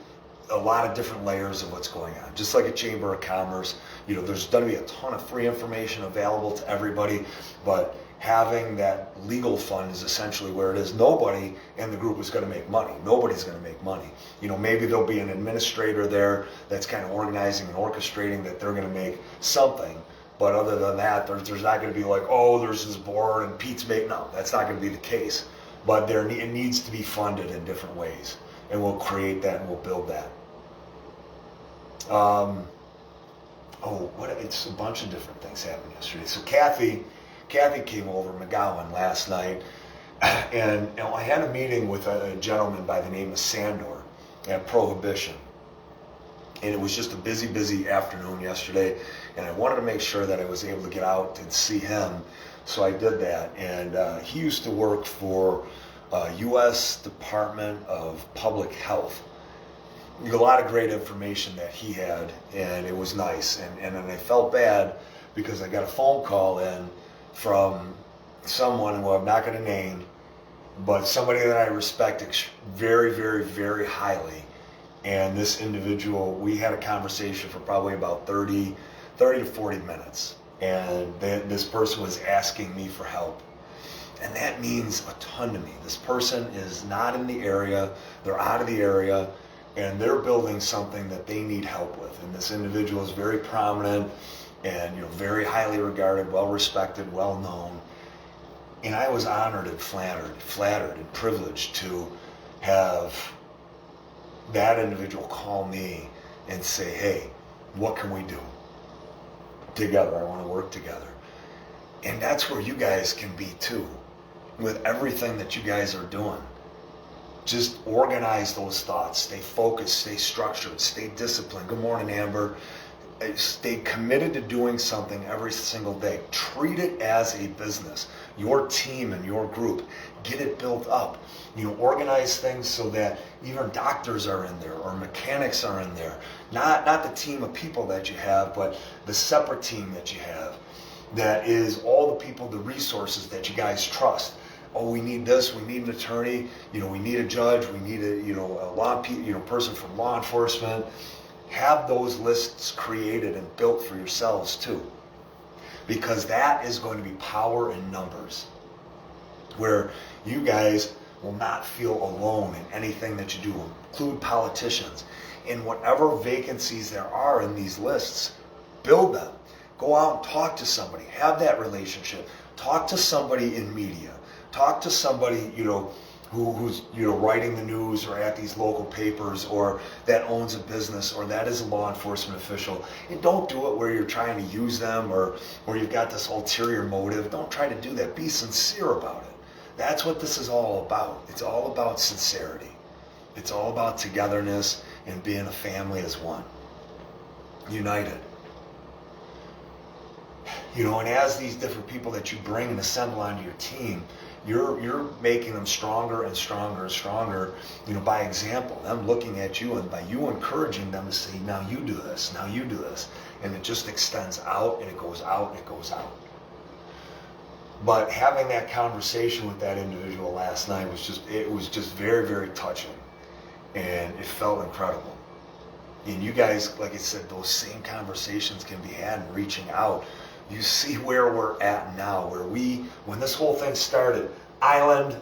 a lot of different layers of what's going on. Just like a Chamber of Commerce, there's going to be a ton of free information available to everybody, but having that legal fund is essentially where it is. Nobody in the group is going to make money. Nobody's going to make money. Maybe there'll be an administrator there that's kind of organizing and orchestrating that they're going to make something. But other than that, there's not going to be like, oh, there's this board and Pete's made. No, that's not going to be the case. But it needs to be funded in different ways. And we'll create that and we'll build that. It's a bunch of different things happened yesterday. So Kathy came over, McGowan, last night. And I had a meeting with a gentleman by the name of Sandor at Prohibition. And it was just a busy afternoon yesterday, and I wanted to make sure that I was able to get out and see him, so I did that. And he used to work for U.S. Department of Public Health. A lot of great information that he had, and it was nice. And I felt bad because I got a phone call in from someone who I'm not going to name, but somebody that I respect very highly. And this individual, we had a conversation for probably about 30 to 40 minutes. And this person was asking me for help. And that means a ton to me. This person is not in the area, they're out of the area, and they're building something that they need help with. And this individual is very prominent and very highly regarded, well respected, well known. And I was honored and flattered and privileged to have that individual call me and say, hey, what can we do together? I want to work together. And that's where you guys can be too, with everything that you guys are doing. Just organize those thoughts, stay focused, stay structured, stay disciplined. Good morning, Amber. Stay committed to doing something every single day. Treat it as a business. Your team and your group, get it built up. Organize things so that even doctors are in there or mechanics are in there. Not the team of people that you have, but the separate team that you have. That is all the people, the resources that you guys trust. Oh, we need this. We need an attorney. We need a judge. We need a person from law enforcement. Have those lists created and built for yourselves too, because that is going to be power in numbers, where you guys will not feel alone in anything that you do. Include politicians. In whatever vacancies there are in these lists, build them. Go out and talk to somebody. Have that relationship. Talk to somebody in media. Talk to somebody, who's writing the news or at these local papers, or that owns a business, or that is a law enforcement official. And don't do it where you're trying to use them or you've got this ulterior motive. Don't try to do that. Be sincere about it. That's what this is all about. It's all about sincerity. It's all about togetherness and being a family as one. United. And as these different people that you bring and assemble onto your team, you're making them stronger and stronger and stronger, by example, them looking at you and by you encouraging them to say, now you do this, now you do this. And it just extends out and it goes out and it goes out. But having that conversation with that individual last night was just very touching. And it felt incredible. And you guys, like I said, those same conversations can be had and reaching out. You see where we're at now, when this whole thing started, island,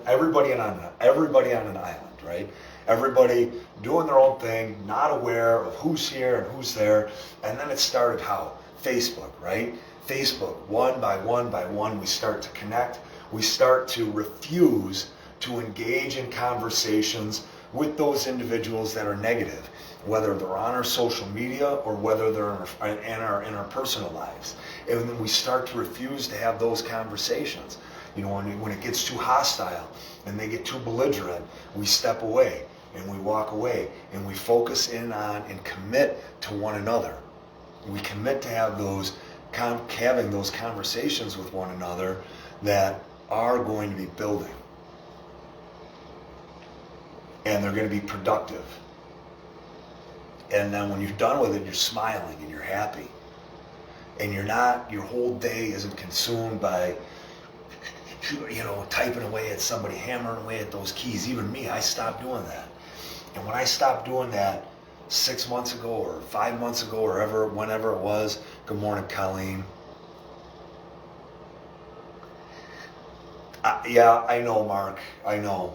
everybody on an island, right? Everybody doing their own thing, not aware of who's here and who's there. And then it started how? Facebook, right? Facebook, one by one, we start to connect. We start to refuse to engage in conversations with those individuals that are negative, whether they're on our social media or whether they're in our personal lives. And then we start to refuse to have those conversations. When it gets too hostile and they get too belligerent, we step away and we walk away and we focus in on and commit to one another. We commit to having those conversations with one another that are going to be building. And they're going to be productive. And then when you're done with it, you're smiling and you're happy. And your whole day isn't consumed by typing away at somebody, hammering away at those keys. Even me, I stopped doing that. And when I stopped doing that 6 months ago or 5 months ago or whenever it was, good morning, Colleen. Yeah, I know, Mark. I know.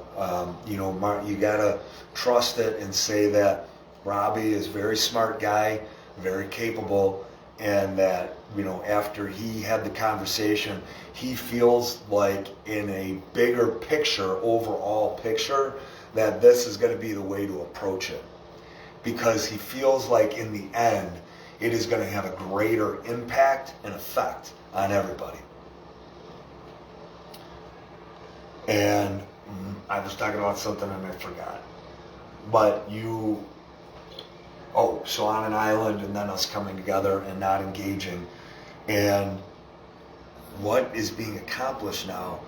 Mark, you gotta trust it and say that Robbie is a very smart guy, very capable, and that, after he had the conversation, he feels like in a bigger picture, overall picture, that this is going to be the way to approach it. Because he feels like in the end, it is going to have a greater impact and effect on everybody. And I was talking about something and I forgot. But so on an island and then us coming together and not engaging. And what is being accomplished now,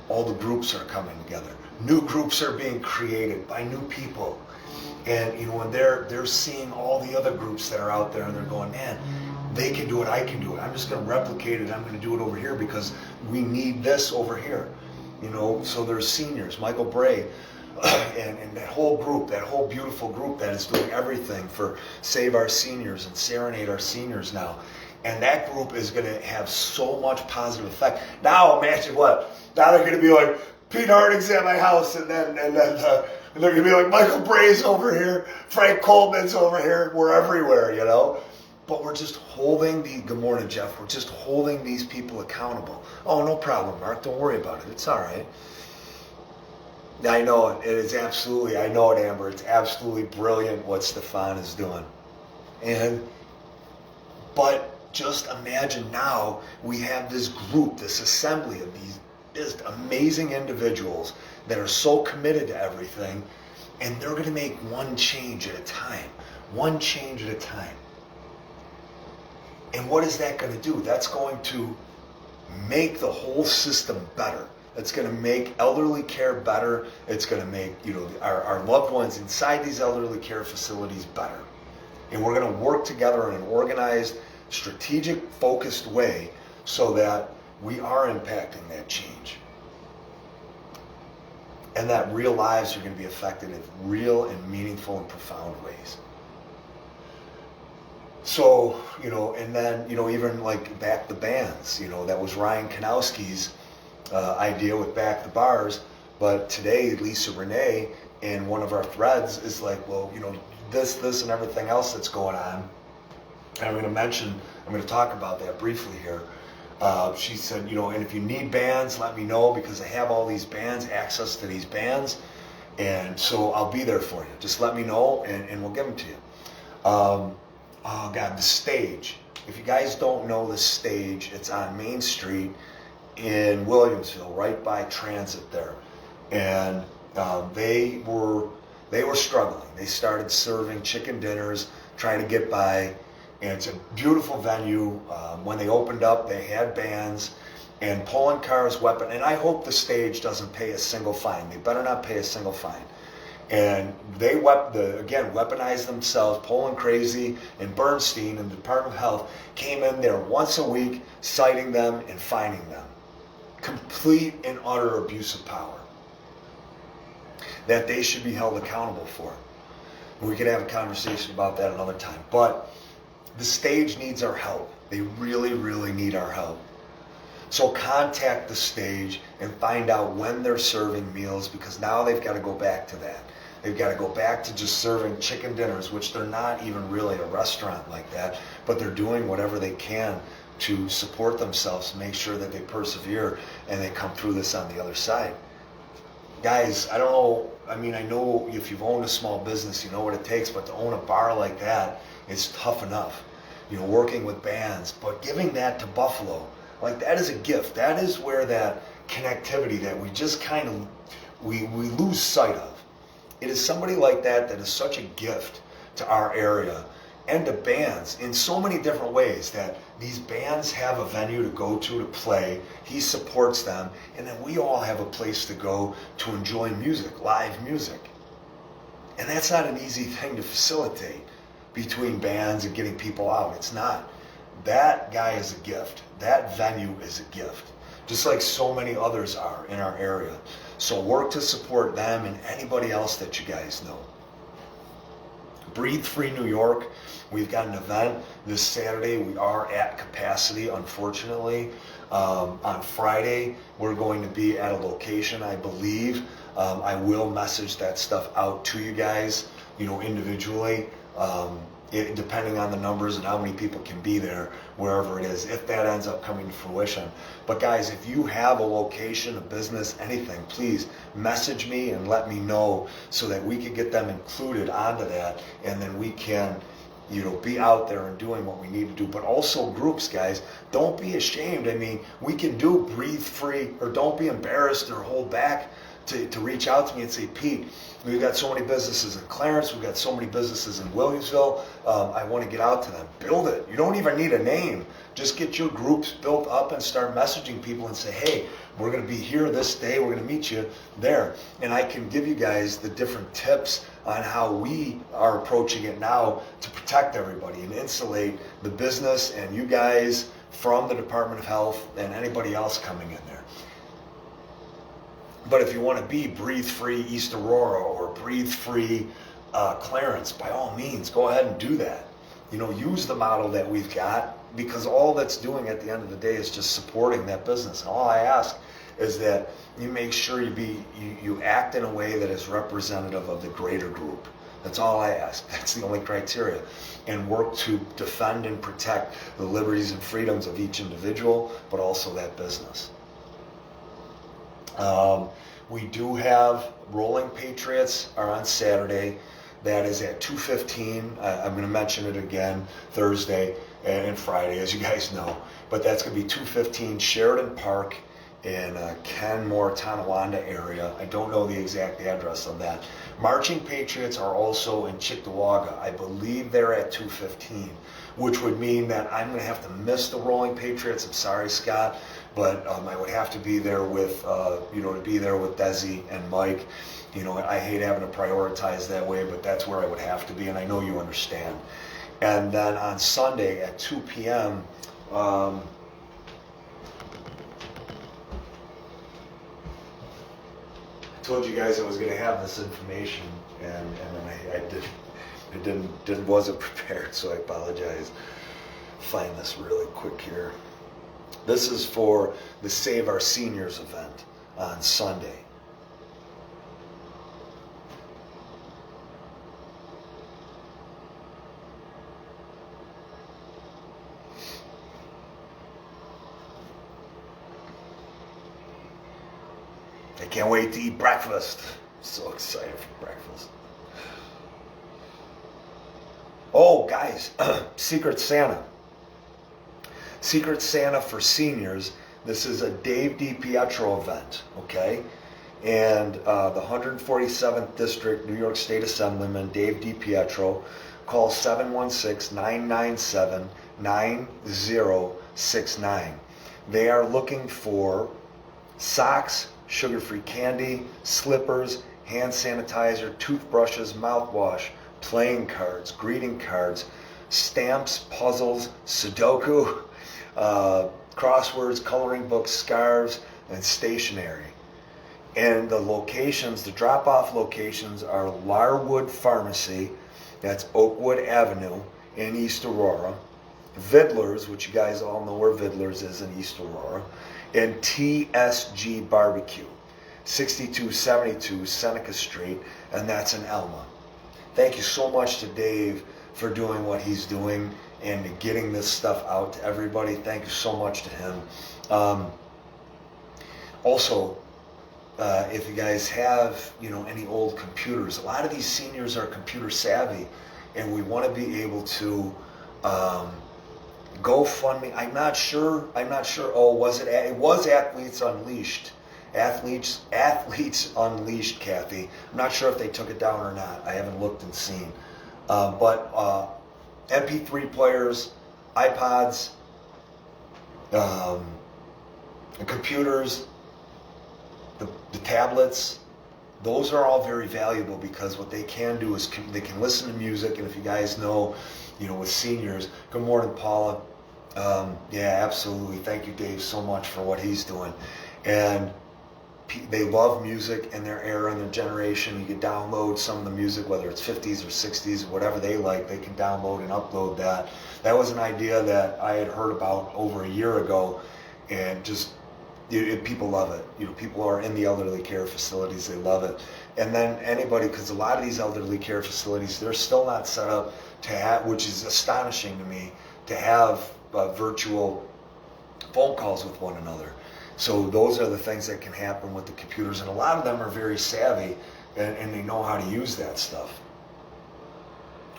all the groups are coming together. New groups are being created by new people. And when they're seeing all the other groups that are out there and they're going, man, they can do it, I can do it. I'm just going to replicate it. I'm going to do it over here because we need this over here. So there's seniors, Michael Bray, and that whole group, that whole beautiful group that is doing everything for Save Our Seniors and Serenade Our Seniors now. And that group is going to have so much positive effect. Now imagine what? Now they're going to be like, Pete Harding's at my house, and then they're going to be like, Michael Bray's over here, Frank Coleman's over here, we're everywhere, But we're just holding good morning, Jeff, we're just holding these people accountable. Oh, no problem, Mark, don't worry about it, it's all right. I know it is absolutely, I know it, Amber, it's absolutely brilliant what Stefan is doing. But just imagine now we have this group, this assembly of these just amazing individuals that are so committed to everything, and they're going to make one change at a time. One change at a time. And what is that going to do? That's going to make the whole system better. It's going to make elderly care better. It's going to make our loved ones inside these elderly care facilities better. And we're going to work together in an organized, strategic, focused way so that we are impacting that change. And that real lives are going to be affected in real and meaningful and profound ways. So, and then, even like Back the Bands, that was Ryan Kanowski's idea with Back the Bars. But today, Lisa Renee in one of our threads is like, well, this and everything else that's going on. And I'm going to talk about that briefly here. She said, and if you need bands, let me know because I have all these bands, access to these bands. And so I'll be there for you. Just let me know and we'll give them to you. Oh God, the stage. If you guys don't know the stage, it's on Main Street in Williamsville, right by Transit there. And they were struggling. They started serving chicken dinners, trying to get by. And it's a beautiful venue. When they opened up, they had bands and pulling cars, and I hope the stage doesn't pay a single fine. They better not pay a single fine. And they weaponized themselves. Poland Crazy and Bernstein and the Department of Health came in there once a week, citing them and fining them. Complete and utter abuse of power that they should be held accountable for. We could have a conversation about that another time. But the stage needs our help. They really, really need our help. So contact the stage and find out when they're serving meals, because now they've got to go back to that. They've got to go back to just serving chicken dinners, which they're not even really a restaurant like that, but they're doing whatever they can to support themselves, make sure that they persevere and they come through this on the other side. Guys, I don't know, I know if you've owned a small business, you know what it takes, but to own a bar like that, it's tough enough. Working with bands, but giving that to Buffalo, like that is a gift. That is where that connectivity that we just kind of, we lose sight of. It is somebody like that is such a gift to our area and to bands in so many different ways, that these bands have a venue to go to play. He supports them, and then we all have a place to go to enjoy music, live music. And that's not an easy thing to facilitate between bands and getting people out. It's not. That guy is a gift. That venue is a gift. just like so many others are in our area. So work to support them and anybody else that you guys know. Breathe Free New York, we've got an event this Saturday. We are at capacity, unfortunately. On Friday, we're going to be at a location, I believe. I will message that stuff out to you guys, individually, depending on the numbers and how many people can be there, wherever it is, if that ends up coming to fruition. But guys, if you have a location, a business, anything, please message me and let me know so that we can get them included onto that, and then we can be out there and doing what we need to do. But also groups, guys, don't be ashamed. I mean, we can do Breathe Free, or don't be embarrassed or hold back to reach out to me and say, Pete, we've got so many businesses in Clarence, we've got so many businesses in Williamsville, I want to get out to them. Build it. You don't even need a name. Just get your groups built up and start messaging people and say, hey, we're going to be here this day, we're going to meet you there. And I can give you guys the different tips on how we are approaching it now to protect everybody and insulate the business and you guys from the Department of Health and anybody else coming in there. But if you want to be Breathe Free East Aurora or Breathe Free Clarence, by all means, go ahead and do that. Use the model that we've got, because all that's doing at the end of the day is just supporting that business. And all I ask is that you make sure you act in a way that is representative of the greater group. That's all I ask. That's the only criteria. And work to defend and protect the liberties and freedoms of each individual, but also that business. We do have Rolling Patriots are on Saturday. That is at 2:15. I'm going to mention it again Thursday and Friday, as you guys know. But that's going to be 2:15 Sheridan Park in Kenmore, Tonawanda area. I don't know the exact address of that. Marching Patriots are also in Cheektowaga. I believe they're at 2:15, which would mean that I'm going to have to miss the Rolling Patriots. I'm sorry, Scott, but I would have to be there with, to be there with Desi and Mike. I hate having to prioritize that way, but that's where I would have to be, and I know you understand. And then on Sunday at 2 p.m., I told you guys I was going to have this information, and then I wasn't prepared, so I apologize. Find this really quick here. This is for the Save Our Seniors event on Sunday. I can't wait to eat breakfast. I'm so excited for breakfast. Oh, guys, Secret Santa. Secret Santa for seniors. This is a Dave DiPietro event, okay? And the 147th District New York State Assemblyman Dave DiPietro, call 716-997-9069. They are looking for socks, sugar-free candy, slippers, hand sanitizer, toothbrushes, mouthwash, playing cards, greeting cards, stamps, puzzles, Sudoku, crosswords, coloring books, scarves, and stationery. And the locations, the drop-off locations are Larwood Pharmacy, that's Oakwood Avenue in East Aurora, Vidler's, which you guys all know where Vidler's is in East Aurora, and TSG Barbecue, 6272 Seneca Street, and that's in Elma. Thank you so much to Dave for doing what he's doing and getting this stuff out to everybody. Thank you so much to him. Also, if you guys have any old computers, a lot of these seniors are computer savvy, and we want to be able to GoFundMe. I'm not sure. Oh, was it? It was Athletes Unleashed. Athletes Unleashed, Kathy. I'm not sure if they took it down or not. I haven't looked and seen. But MP3 players, iPods, computers, the tablets, those are all very valuable, because what they can do is they can listen to music. And if you guys know, with seniors, good morning, Paula. Yeah, absolutely. Thank you, Dave, so much for what he's doing. And they love music in their era and their generation. You can download some of the music, whether it's 50s or 60s, whatever they like, they can download and upload that. That was an idea that I had heard about over a year ago, and just people love it. You know, people are in the elderly care facilities, they love it. And then anybody, because a lot of these elderly care facilities, they're still not set up to have, which is astonishing to me, to have virtual phone calls with one another. So those are the things that can happen with the computers, and a lot of them are very savvy and they know how to use that stuff.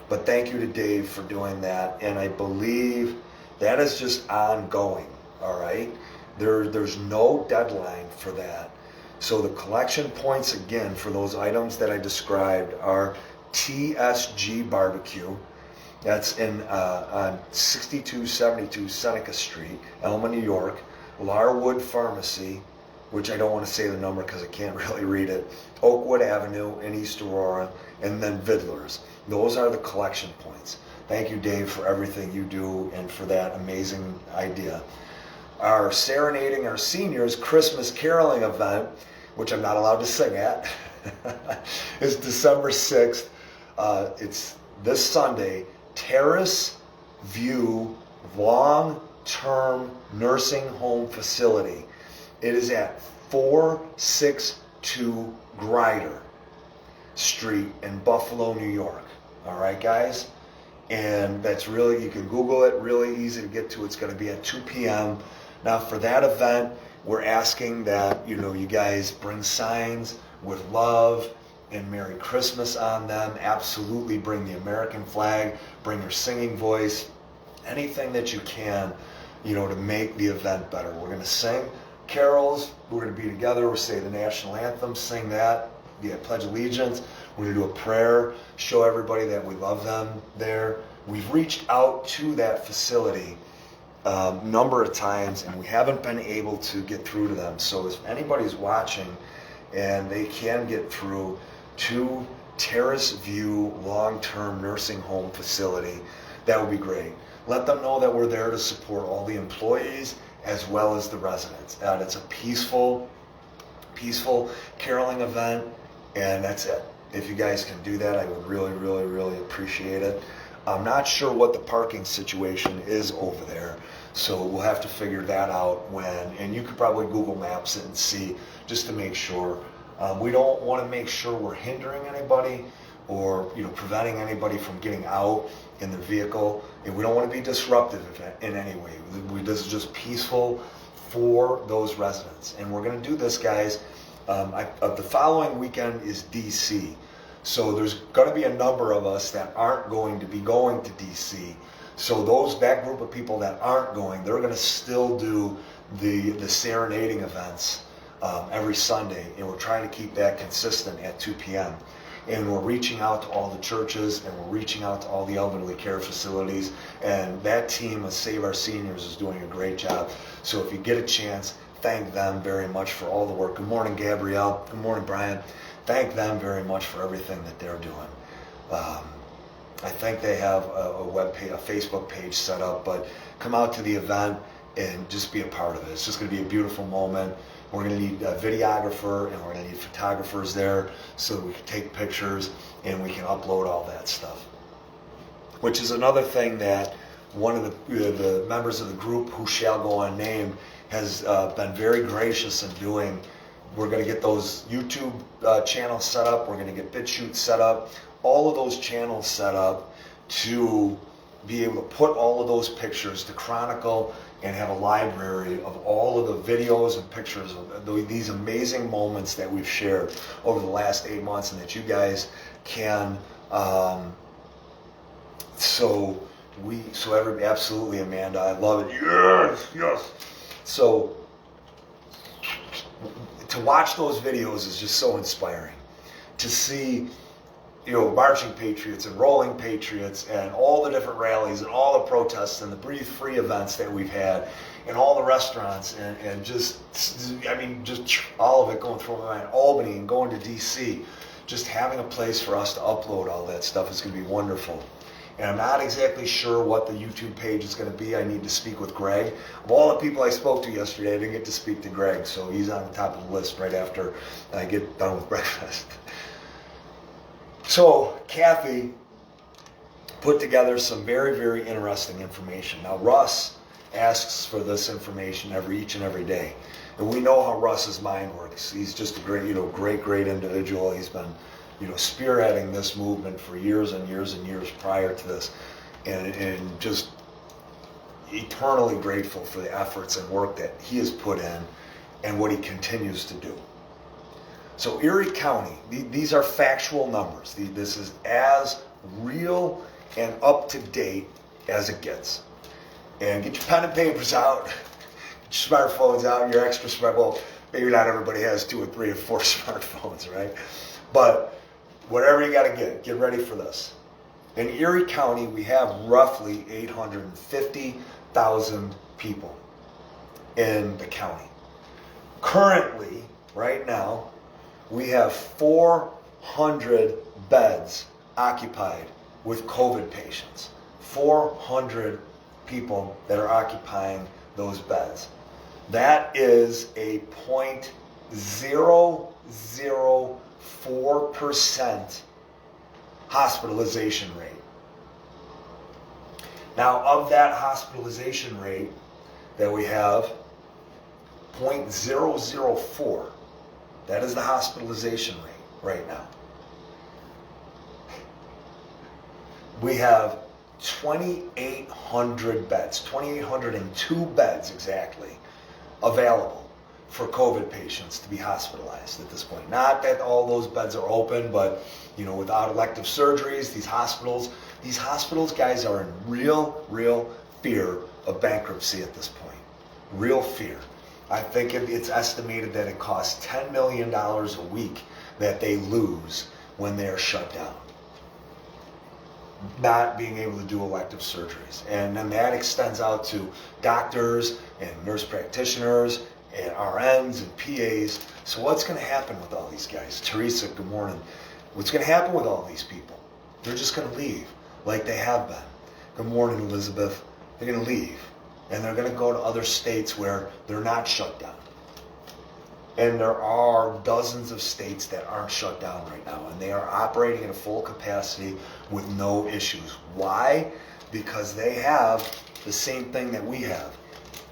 But thank you to Dave for doing that, and I believe that is just ongoing, all right? There's no deadline for that. So the collection points, again, for those items that I described are TSG Barbecue. That's on 6272 Seneca Street, Elma, New York. Larwood Pharmacy, which I don't want to say the number because I can't really read it, Oakwood Avenue in East Aurora, and then Vidler's. Those are the collection points. Thank you, Dave, for everything you do and for that amazing idea. Our Serenading Our Seniors Christmas Caroling event, which I'm not allowed to sing at, is December 6th. It's this Sunday, Terrace View Long-Term Nursing Home Facility. It is at 462 Grider Street in Buffalo, New York. All right, guys? And that's really, you can Google it, really easy to get to. It's going to be at 2 p.m. Now, for that event, we're asking that, you guys bring signs with love and Merry Christmas on them. Absolutely bring the American flag, bring your singing voice, anything that you can, to make the event better. We're going to sing carols. We're going to be together. We'll say the national anthem, sing that, pledge allegiance. We're going to do a prayer, show everybody that we love them there. We've reached out to that facility a number of times, and we haven't been able to get through to them. So if anybody's watching and they can get through to Terrace View Long-Term Nursing Home Facility, that would be great. Let them know that we're there to support all the employees as well as the residents. And it's a peaceful caroling event, and that's it. If you guys can do that, I would really, really, really appreciate it. I'm not sure what the parking situation is over there, so we'll have to figure that out and you could probably Google Maps it and see, just to make sure. We don't want to make sure we're hindering anybody or preventing anybody from getting out in their vehicle, and we don't want to be disruptive in any way. This is just peaceful for those residents, and we're going to do this, guys. The following weekend is DC, so there's going to be a number of us that aren't going to be going to DC. So that group of people that aren't going, they're going to still do the serenading events every Sunday, and we're trying to keep that consistent at 2 p.m. And we're reaching out to all the churches, and we're reaching out to all the elderly care facilities, and that team of Save Our Seniors is doing a great job. So if you get a chance, thank them very much for all the work. Good morning, Gabrielle. Good morning, Brian. Thank them very much for everything that they're doing. I think they have a web page, a Facebook page set up, but come out to the event and just be a part of it. It's just going to be a beautiful moment. We're going to need a videographer, and we're going to need photographers there so that we can take pictures and we can upload all that stuff. Which is another thing that one of the members of the group, who shall go unnamed, has been very gracious in doing. We're going to get those YouTube channels set up. We're going to get BitChute set up. All of those channels set up to be able to put all of those pictures to chronicle and have a library of all of the videos and pictures of these amazing moments that we've shared over the last 8 months, and that you guys can. Absolutely, Amanda, I love it. Yes. So to watch those videos is just so inspiring. To see, marching patriots and rolling patriots and all the different rallies and all the protests and the Breathe Free events that we've had and all the restaurants and just all of it going through my mind. Albany and going to DC, just having a place for us to upload all that stuff is going to be wonderful. And I'm not exactly sure what the YouTube page is going to be. I need to speak with Greg. Of all the people I spoke to yesterday, I didn't get to speak to Greg, so he's on the top of the list right after I get done with breakfast. So Kathy put together some very, very interesting information. Now Russ asks for this information each and every day. And we know how Russ's mind works. He's just a great, great individual. He's been, spearheading this movement for years and years and years prior to this, and just eternally grateful for the efforts and work that he has put in and what he continues to do. So Erie County, these are factual numbers. This is as real and up to date as it gets. And get your pen and papers out, get your smartphones out, your extra smart. Well, maybe not everybody has 2 or 3 or 4 smartphones, right? But whatever you got to get ready for this. In Erie County, we have roughly 850,000 people in the county. Currently, right now, we have 400 beds occupied with COVID patients. 400 people that are occupying those beds. That is a 0.004% hospitalization rate. Now, of that hospitalization rate that we have, 0.004, that is the hospitalization rate right now. We have 2,800 beds, 2,802 beds exactly, available for COVID patients to be hospitalized at this point. Not that all those beds are open, but without elective surgeries, these hospitals, guys, are in real fear of bankruptcy at this point. Real fear. I think it's estimated that it costs $10 million a week that they lose when they're shut down, not being able to do elective surgeries. And then that extends out to doctors and nurse practitioners and RNs and PAs. So what's going to happen with all these guys? Teresa, good morning. What's going to happen with all these people? They're just going to leave like they have been. Good morning, Elizabeth. They're going to leave. And they're going to go to other states where they're not shut down. And there are dozens of states that aren't shut down right now, and they are operating at a full capacity with no issues. Why? Because they have the same thing that we have,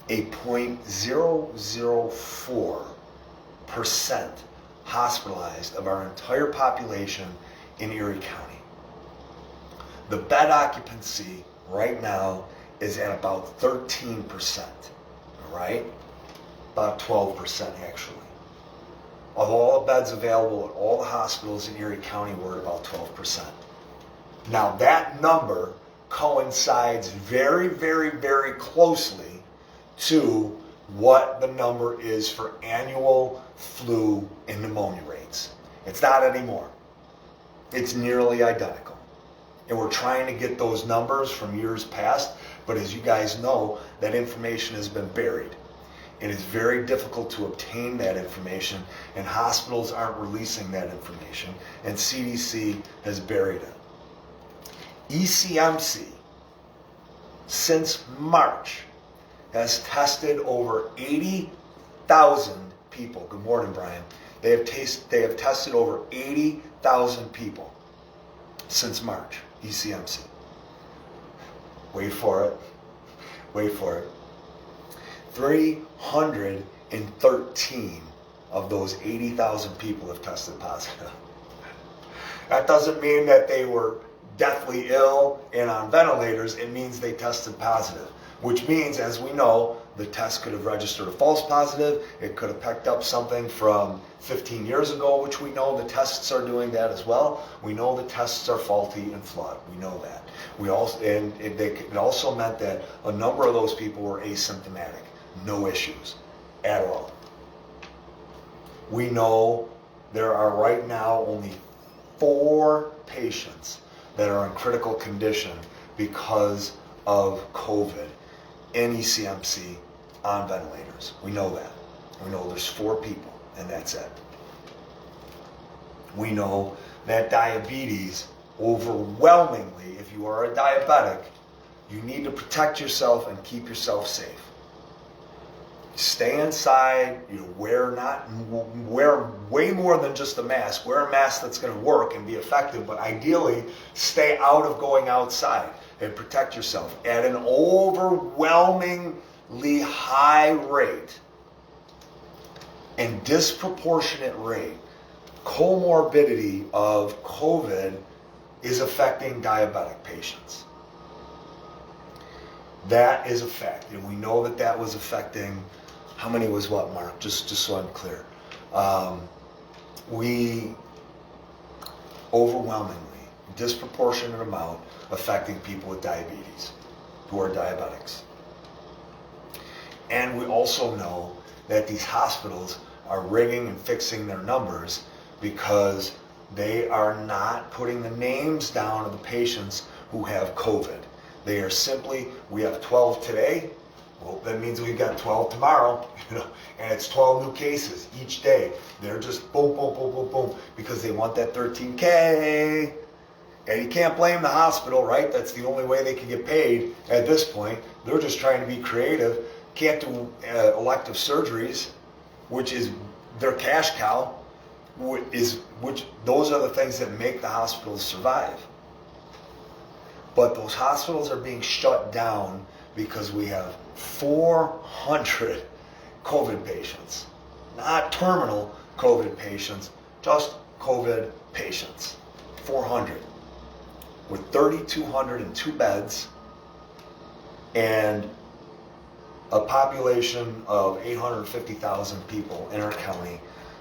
a 0.004% hospitalized of our entire population in Erie County. The bed occupancy right now is at about 13%, all right? About 12% actually. Of all the beds available at all the hospitals in Erie County, we're at about 12%. Now that number coincides very, very, very closely to what the number is for annual flu and pneumonia rates. It's not anymore. It's nearly identical. And we're trying to get those numbers from years past, but as you guys know, that information has been buried. And it's very difficult to obtain that information, and hospitals aren't releasing that information, and CDC has buried it. ECMC, since March, has tested over 80,000 people. Good morning, Brian. They have tested over 80,000 people since March, ECMC. Wait for it. 313 of those 80,000 people have tested positive. That doesn't mean that they were deathly ill and on ventilators. It means they tested positive, which means, as we know, the test could have registered a false positive. It could have picked up something from 15 years ago, which we know the tests are doing that as well. We know the tests are faulty and flawed. We know that. It also meant that a number of those people were asymptomatic. No issues at all. We know there are right now only 4 patients that are in critical condition because of COVID in ECMC on ventilators. We know that. We know there's 4 people, and that's it. We know that diabetes overwhelmingly, if you are a diabetic, you need to protect yourself and keep yourself safe. Stay inside, wear way more than just a mask. Wear a mask that's going to work and be effective, but ideally stay out of going outside and protect yourself at an overwhelmingly high rate and disproportionate rate. Comorbidity of COVID is affecting diabetic patients. That is a fact, and we know that was affecting. How many was what, Mark? Just so I'm clear. We overwhelmingly, disproportionate amount affecting people with diabetes, who are diabetics. And we also know that these hospitals are rigging and fixing their numbers because they are not putting the names down of the patients who have COVID. They are simply, we have 12 today. Well, that means we've got 12 tomorrow, and it's 12 new cases each day. They're just boom, boom, boom, boom, boom, because they want that 13K. And you can't blame the hospital, right? That's the only way they can get paid at this point. They're just trying to be creative. Can't do elective surgeries, which is their cash cow, which those are the things that make the hospitals survive. But those hospitals are being shut down because we have 400 COVID patients, not terminal COVID patients, just COVID patients, 400, with 3,202 beds and a population of 850,000 people in our county,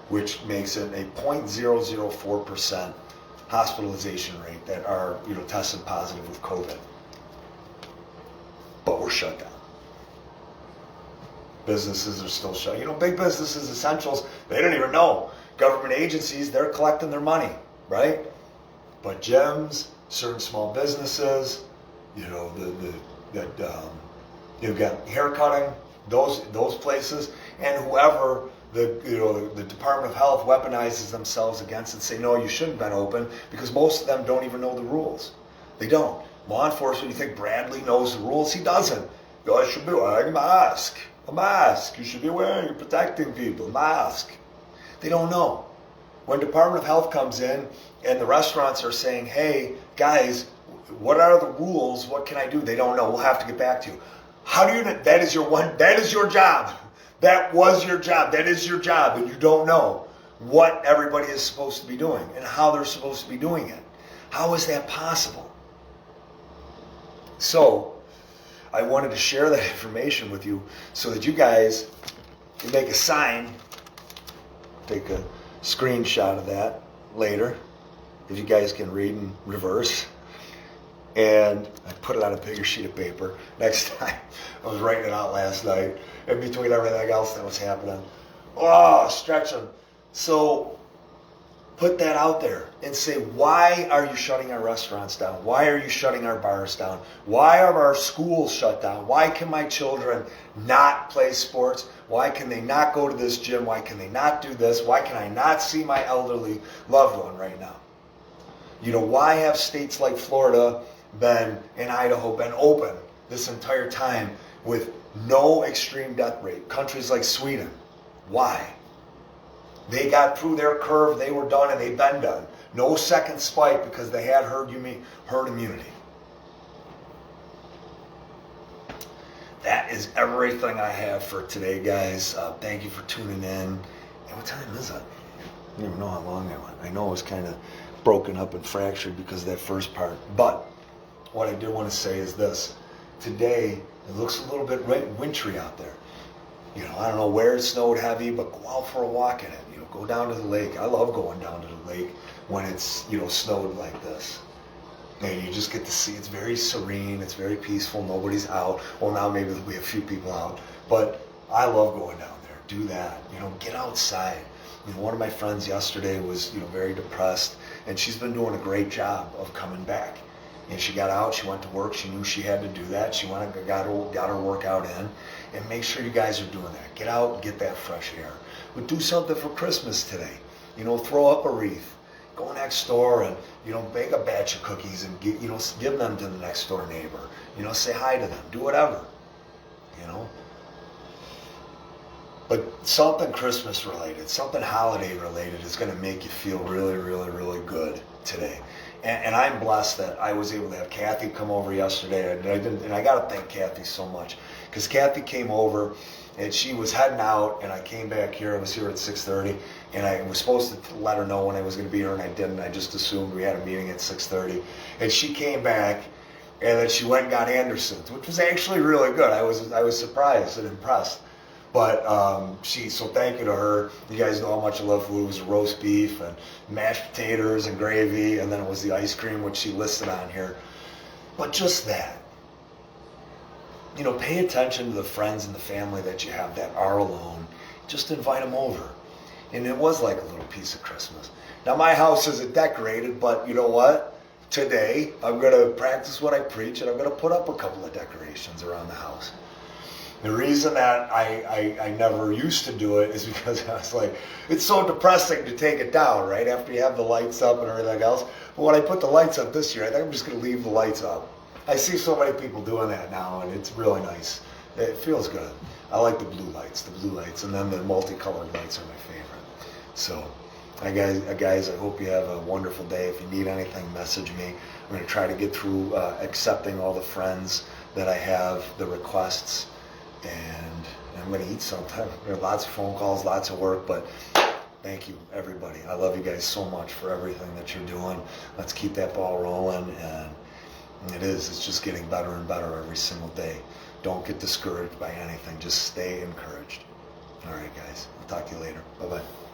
which makes it a 0.004% hospitalization rate that are tested positive with COVID. But we're shut down. Businesses are still shut. Big businesses, essentials, they don't even know. Government agencies, they're collecting their money, right? But gyms, certain small businesses, you've got hair cutting, those places, and whoever the Department of Health weaponizes themselves against and say, no, you shouldn't have been open, because most of them don't even know the rules. They don't. Law enforcement, you think Bradley knows the rules? He doesn't. You guys should be wearing a mask. A mask. You should be wearing, you're protecting people. Mask. They don't know. When Department of Health comes in and the restaurants are saying, hey, guys, what are the rules? What can I do? They don't know. We'll have to get back to you. How do you know? That is your job. That was your job. That is your job. And you don't know what everybody is supposed to be doing and how they're supposed to be doing it. How is that possible? So I wanted to share that information with you so that you guys can make a sign, take a screenshot of that later, if you guys can read in reverse. And I put it on a bigger sheet of paper next time. I was writing it out last night in between everything else that was happening. Oh, stretching. So put that out there and say, why are you shutting our restaurants down? Why are you shutting our bars down? Why are our schools shut down? Why can my children not play sports? Why can they not go to this gym? Why can they not do this? Why can I not see my elderly loved one right now? Why have states like Florida and Idaho been open this entire time with no extreme death rate? Countries like Sweden, why? They got through their curve, they were done, and they've been done. No second spike because they had herd immunity. That is everything I have for today, guys. Thank you for tuning in. And what time is it? I don't even know how long I went. I know it was kind of broken up and fractured because of that first part. But what I did want to say is this. Today, it looks a little bit wintry out there. I don't know where it snowed heavy, but go out for a walk in it. Go down to the lake. I love going down to the lake when it's, snowed like this. And you just get to see, it's very serene, it's very peaceful, nobody's out. Well, now maybe there'll be a few people out. But I love going down there. Do that. Get outside. One of my friends yesterday was, very depressed, and she's been doing a great job of coming back. And she got out, she went to work, she knew she had to do that. She got her workout in. And make sure you guys are doing that. Get out and get that fresh air. But do something for Christmas today. Throw up a wreath. go next door and, bake a batch of cookies and give them to the next door neighbor. Say hi to them. Do whatever. But something Christmas related, something holiday related is going to make you feel really, really, really good today. And I'm blessed that I was able to have Kathy come over yesterday, and I got to thank Kathy so much, because Kathy came over and she was heading out, and I came back here. I was here at 6:30, and I was supposed to let her know when I was going to be here, and I didn't. I just assumed we had a meeting at 6:30, and she came back, and then she went and got Anderson's, which was actually really good. I was surprised and impressed. But so thank you to her. You guys know how much I love food. It was roast beef and mashed potatoes and gravy, and then it was the ice cream, which she listed on here. But just that. Pay attention to the friends and the family that you have that are alone. Just invite them over. And it was like a little piece of Christmas. Now, my house isn't decorated, but you know what? Today, I'm going to practice what I preach, and I'm going to put up a couple of decorations around the house. The reason that I never used to do it is because I was like, it's so depressing to take it down, right? After you have the lights up and everything else. But when I put the lights up this year, I think I'm just going to leave the lights up. I see so many people doing that now, and it's really nice. It feels good. I like the blue lights, and then the multicolored lights are my favorite. So, guys, I hope you have a wonderful day. If you need anything, message me. I'm going to try to get through accepting all the friends that I have, the requests. And I'm going to eat sometime. There are lots of phone calls, lots of work, but thank you, everybody. I love you guys so much for everything that you're doing. Let's keep that ball rolling, and it's just getting better and better every single day. Don't get discouraged by anything. Just stay encouraged. All right, guys. I'll talk to you later. Bye-bye.